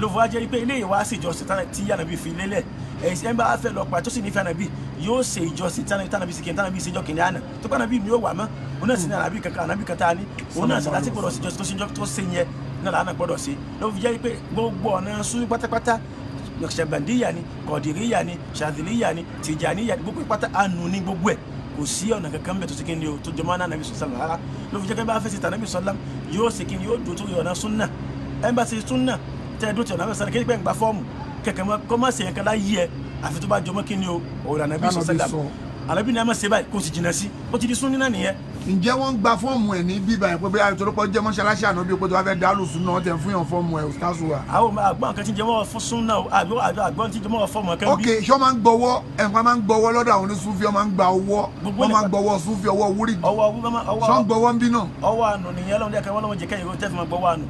ló fọ́ jẹ́ pé ilé ìwá sí ìjọsìn tí Ànábì fi lélẹ̀ ẹ̀sìn ẹ̀ńbà afẹ́ lọ pa tó sì nífẹ̀ẹ́ Ànábì yóò ṣe ìjọsìn tánàbí sí kíni tánàbí ìṣèjọ kìnìún àná tó kọ́ Ànábì ni ó wà mọ́ òun náà sì ní Ànábì kan tá a ní òun náà sì láti gbọ́dọ̀ sí ìjọsìn tó ṣe yẹn náà làánà gbọ́dọ̀ sí ló fi jẹ́ pé gbogbo ọ̀nà sùn pátápátá Naqshbandiyya ni Qadiriyya ni Shadhiliyya ni Tijaniyya ni gbogbo pátá àánú ní gbogbo ẹ̀ kò sí ọ̀nà kankan bẹ̀ tó ṣe kí ni o tó jọmọ́ náà Ànábì sallallahu rárá ló fi jẹ́ pé bá fẹ́ sí tànàbí sallam yóò ṣe kí ni yóò dùn tó yọ ọ̀nà súnà ẹ̀ ń bá ṣe súnà tẹ́ ẹ dùn tí ọ̀nà mẹ́sàn-án kí ẹ gbà fọ́ọ̀mù kẹ̀kẹ́ kọ́ má ṣe yẹn kan láyé ẹ àfi tó bá jọmọ́ kí ni o ọ̀rọ̀ Ànábì sallam Ànábì ní a máa ṣe báyìí kó sì jìnnà sí ó ti di súnni náà nìyẹn. ǹjẹ́ wọ́n ń gba fọ́ọ̀mù ẹ̀ ní bíbá ẹ̀ pé bí àtòlópọ̀ jẹ́ mọ́ṣáláṣí Ànábì pé tó bá fẹ́ dálù sùn náà tẹ̀ fún yàn fọ́ọ̀mù ẹ̀ ustaz wa. àwọn àgbọn kan ti jẹ mọ́ fún súnà àgbọn ti jẹ mọ́ fọ́ọ̀mù kan bí. ok ṣé wọ́n máa ń gbọ́wọ́ ẹ̀ǹkan máa ń gbọ́wọ́ lọ́dọ̀ àwọn oníṣúfì wọ́n máa ń gba owó wọ́n máa ń gbọ́wọ́ súfì ọwọ́ wúrì ṣọ́ ń gbọ́wọ́ ń bí náà. ọwọ́ àánú nìyẹn lọ́wọ́ dẹ́kẹ́ wọ́n lọ́wọ́ jẹ́ kẹ́yìn tẹ́ fi máa gbọ́wọ́ àánú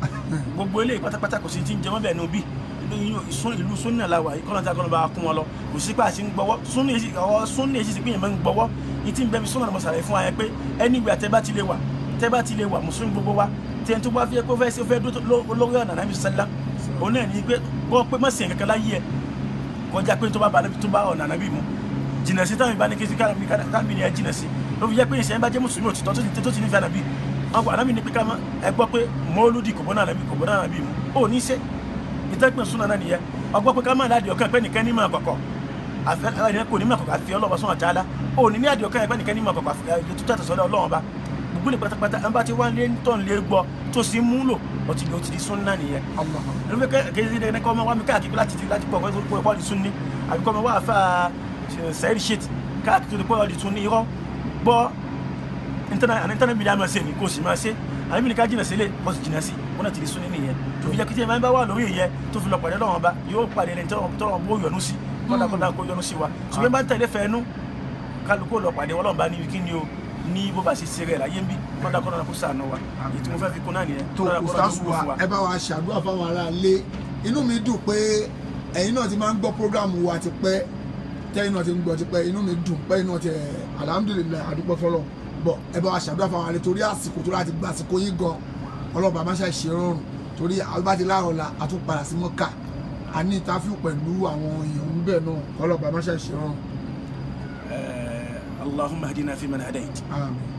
gbogbo eléyìí pátápátá kò sí ti ń jẹ mọ́ bẹ́ẹ̀ nù bí ìlú súnà la wà yìí kọ́ńtà kọ́ńtà bá kún wọn lọ kò sí pé àti ń gbọ́wọ́ súnà èsì pé yẹn máa ń gbọ́wọ́ ìtì ń bẹ mi súnà mọ̀sálẹ̀ fún wa yẹn pé anywhere tẹ́ bá ti lè wà mùsùlùmí gbogbo wa tẹ́ tó bá fi kó fẹ́ sí fẹ́ lórí ọ̀nà Ànábì sallam òun náà ní pé gbọ́ pé má sìn kankan láyé ẹ̀ kọjá pé tó bá ọ̀nà Ànábì mu jìnnà sí táwọn ìbá ní kí káàmì ni ẹ jìnnà sí ló fi jẹ́ pé ìṣẹ́ ń bá jẹ́ mùsùlùmí òtítọ́ tó ti nífẹ̀ẹ́ Ànábì Ànábì ní pé ká ẹ gbọ́ pé mọ́lúdì kò bọ́nà Ànábì mu ó ní ṣe ìtẹ́gbẹ̀ súnà náà nìyẹn ọgbọ́ pé ká máa láàdì ọkàn pẹ́ nìkan ní máa kọ̀kọ̀ kò ní máa kọ̀kọ̀ àfi Ọlọ́run sún àtàlá ò ní àdì ọkàn pẹ́ nìkan ní máa kọ̀kọ̀ àfi tó tàtà sọ́dọ̀ Ọlọ́run bá gbogbo ní pátápátá ẹ̀ ń bá ti wá lé tọ́n lé gbọ́ tó sì mú lò ó ti di súnà nìyẹn ló fẹ́ kéde ní kọ́ ọmọ wa mi káàkiri láti pọ̀ pọ̀ di súnni àbí kọ́ ọmọ wa àfa sẹ́ẹ̀rì ṣèt káàkiri pọ̀ di súnni irọ́ gbọ́ ìntánẹ́ẹ̀tì bíi àmọ́ ṣe ni kò sì máa ṣe àbí ní ká jìnà sílé kó sì jìnà sí wọn náà ti di súnni nìyẹn tó fi jẹ́ kí tí ẹ máa ń bá wà lórí ìyẹn tó fi lọ pàdé Ọlọ́run ọba yóò pàdé ẹni tọ́lọ́run bó yọ́nú sí kọ́ńdà kó yọ́nú sí wa ṣùgbọ́n bá ń tẹ̀lé fẹ́ẹ́nú kálukú lọ pàdé Ọlọ́run bá níbi kí ni o ní bó bá ṣe ṣe rẹ̀ láyé ń bí kọ́ńdà kó sànù wa èyí tí mo fẹ́ fi kún náà nìyẹn. tó ustaz wa ẹ bá wa ṣàdúrà fáwọn ará ilé inú mi dùn pé ẹ̀yin náà ti máa ń gbọ́ prógráàmù wa ti pẹ́ tẹ́yin náà ti ń gbọ́ ti pẹ́ inú mi dùn pé inú ti alhamdulillah àdúpẹ́ fọlọ́ bọ̀ ẹ bá wa ṣàdúrà fáwọn ará torí àsìkò tó láti gba àsìkò yín gan ọlọ́ba máa ṣe ṣe rọrùn torí àbájáde láàrọ̀ la àtúnpadà sí Mọ́kà a ní ìtafíù pẹ̀lú àwọn èèyàn níbẹ̀ náà ọlọ́ba máa ṣe ṣe rọrùn. اللهم اهدنا فيمن هديت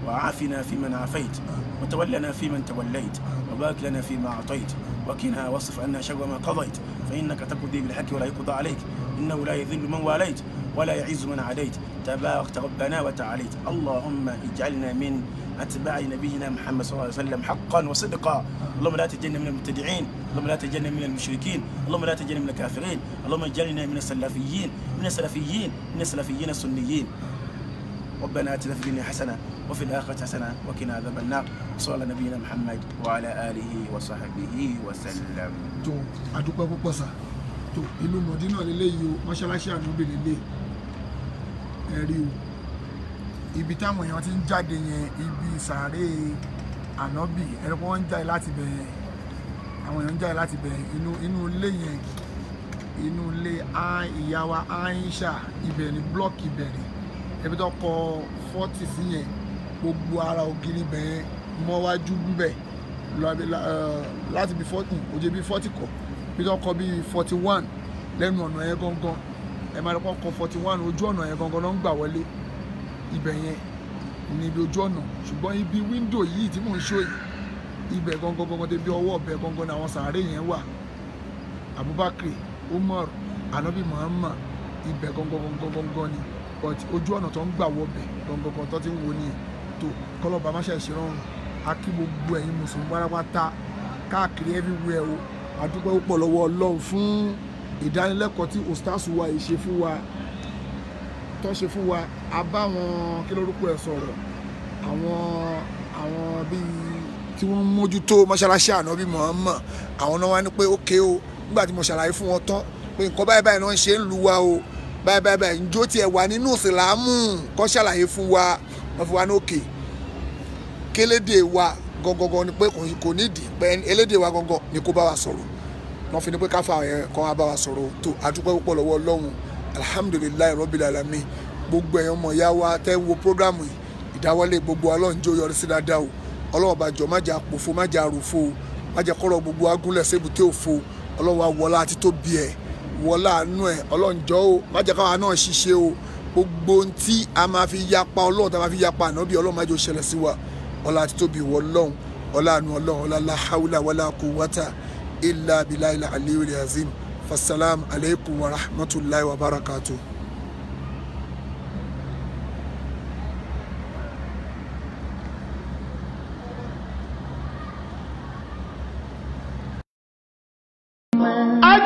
وعافنا فيمن عافيت وتولنا فيمن توليت وبارك لنا فيما أعطيت وقنا واصرف عنا شر ما قضيت فإنك تقضي بالحق ولا يقضى عليك إنه لا يذل من واليت ولا يعز من عاديت تباركت ربنا وتعاليت اللهم اجعلنا من أتباع نبينا محمد صلى الله عليه وسلم حقا وصدقا اللهم لا تجعلنا من المبتدعين اللهم لا تجعلنا من المشركين اللهم لا تجعلنا من الكافرين اللهم اجعلنا من السلفيين السنيين ربنا آتنا في الدنيا حسنة وفي الآخرة حسنة وقنا عذاب النار صلى على نبينا محمد وعلى آله وصحبه وسلم. tó adúpẹ́ púpọ̀ sà tó ìlú Mọ̀dínà lélẹ́yìí o mọ́ṣáláṣí Ànábì lélẹ̀ ẹ rí o ibi táwọn èèyàn ti ń jáde yẹn ibi sàárè Ànábì ẹ̀rọ wọn ń jáde láti bẹ̀ àwọn èèyàn ń jáde láti bẹ̀ inú ilé yẹn inú ilé ìyá wa Aisha ibẹ̀ ní blọọkì ìbẹ̀rẹ̀ ẹbí tó kọ 40 sí yẹn gbogbo ara ògiri bẹ̀rẹ̀ mọ́wájú bẹ̀ láti bí 40 òjò bí 40 kọ bí tó kọ bí 41 lẹ́nu ọ̀nà yẹn gangan ẹ máa kọ́ 41 ojú ọ̀nà yẹn gangan ló ń gbà wọlé ibẹ̀ yẹn níbi ojú ọ̀nà ṣùgbọ́n ibi wíńdò yìí tí mò ń ṣó yìí ibẹ̀ gangan débi ọwọ́ ọ̀bẹ gangan àwọn sàárè yẹn wà Abubakar Umar Anabi Muhammad ibẹ̀ gangan ni but ojú ọ̀nà tó ń gbà wọbẹ̀ gangan tó ti ń wo ni tó kọ́lọ́ba má ṣe ṣèrọ̀rùn a kí gbogbo ẹ̀yin mùsùlùmí pátápátá káàkiri everywhere o àdúpẹ́ púpọ̀ lọ́wọ́ Ọlọ́run fún ìdánilẹ́kọ̀ọ́ tí ustaasu wa yìí ṣe fún wa tó ṣe fún wa a bá wọn kí lórúkọ ẹ̀ sọ̀rọ̀ àwọn bíi tí wọ́n ń mójútó mọ́ṣáláṣí Ànábì Muhammad àwọn náà wá ní pé ókè o nígbà tí mo ṣàlàyé fún wọn tán pé nǹkan báyìí náà ń ṣe ń lu wa o báyìí njó tiẹ̀ wà nínú ìsìlámù kọ́ ṣàlàyé fún wa wọ́n fi wá ní òkè kélédè wa gangan ni pé kò nídìí pé elédè wa gangan ni kó bá wa sọ̀rọ̀ wọ́n fi ní pé káfà yẹn kọ́ wa bá wa sọ̀rọ̀ tó àdúpẹ́ púpọ̀ lọ́wọ́ Ọlọ́run alhamdulilayi rabbil alamin gbogbo ẹ̀yàn ọmọ ìyá wa tẹ́ ń wo prógrámù yìí ìdáwọ́lé gbogbo Ọlọ́run jó yọrí sí dáadáa o Ọlọ́run bá jọ má jà pòfo má jà rúfo má jà kọ́rọ̀ gbogbo agúnlẹ̀ sébùté òfo Ọlọ́run wa wọlá àti tó bí ẹ̀ wọlá àánú ẹ̀ Ọlọ́run jọ o má jà káwa náà ṣiṣẹ́ o gbogbo ohun tí a máa fi yapa Ọlọ́run tá a máa fi yapa ànábì Ọlọ́run má jọ ṣẹlẹ̀ sí wa ọlá àti tó bí wọ Ọlọ́run ọlá àánú Ọlọ́run ọlá la hawla wala quwwata illa billahi al-aliyyil azim fasalam alaykum wa rahmatullahi wa barakatuh.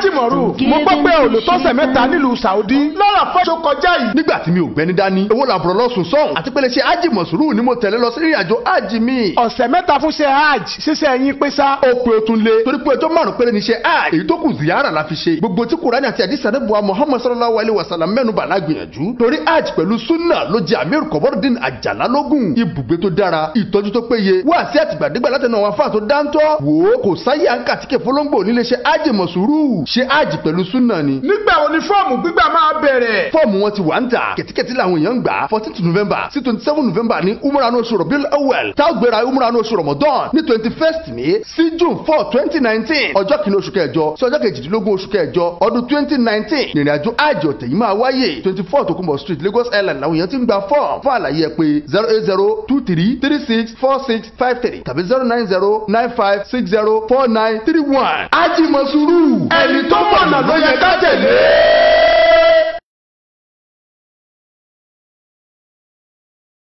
Ajimoru mo gbọ́ pé olùtọ́sẹ̀ mẹ́ta nílùú Saudi lọ́rọ̀ fọ́ṣọ kọjá yìí. nígbà tí mi ò gbẹ́ni dání owó làbúrò lọ́sùn sọ́hùn àti pé lè ṣe Ajimosuru ni mo tẹ̀lé lọ sí ìrìnàjò hajj mi. ọ̀sẹ̀ mẹ́ta fún ṣe hajj ṣíṣe ẹ̀yìn pé sá. ó pe otun lé torí pé ọjọ́ márùn-ún péré ní ṣe hajj èyí tó kù ziyara la fi ṣe. gbogbo tí Kùránì àti àdìsí àdébùwà Muhammad sallallahu alayhi wa sallam mẹ́nu bà lágbìyànjú. torí hajj pẹ̀lú sunna ló jẹ́ Amir Kọ̀bọ́rọ̀dín Àjàlá lógún. ibùgbé tó dára ìtọ́jú tó péye wá sí àtìgbàdégbà látẹnu àwọn afáà tó dáńtọ́. wò ó kò sáyé àǹkà tí kè fọlọ́ngbò nílé ṣe Ajimosuru ṣe hajj pẹ̀lú sunna ni. nígbà wo ni fọ́ọ̀mù gbígbà máa bẹ̀rẹ̀. fọ́ọ̀mù wọn ti wà ń tà kẹ̀tíkẹ̀tí làwọn èèyàn ń gbà 14 November sí 27 November ní umrah oṣù Rabiul Awwal tá ó gbéra umrah oṣù Ramadan ní 21st May sí June 4 2019 ọjọ́ kìíní oṣù kẹjọ sí ọjọ́ kejìdínlógún oṣù kẹjọ ọdún 2019 ìrìnàjò àjò ọ̀tẹ̀ yìí máa wáyé 24 Tokunbo Street Lagos Island làwọn èèyàn ti ń gba fọ́ọ̀mù fún àlàyé ẹ pé 08023364653 tàbí 09095604931. Ajimosuru ẹni tó mọ̀nà ló yẹ ká tẹ̀lé.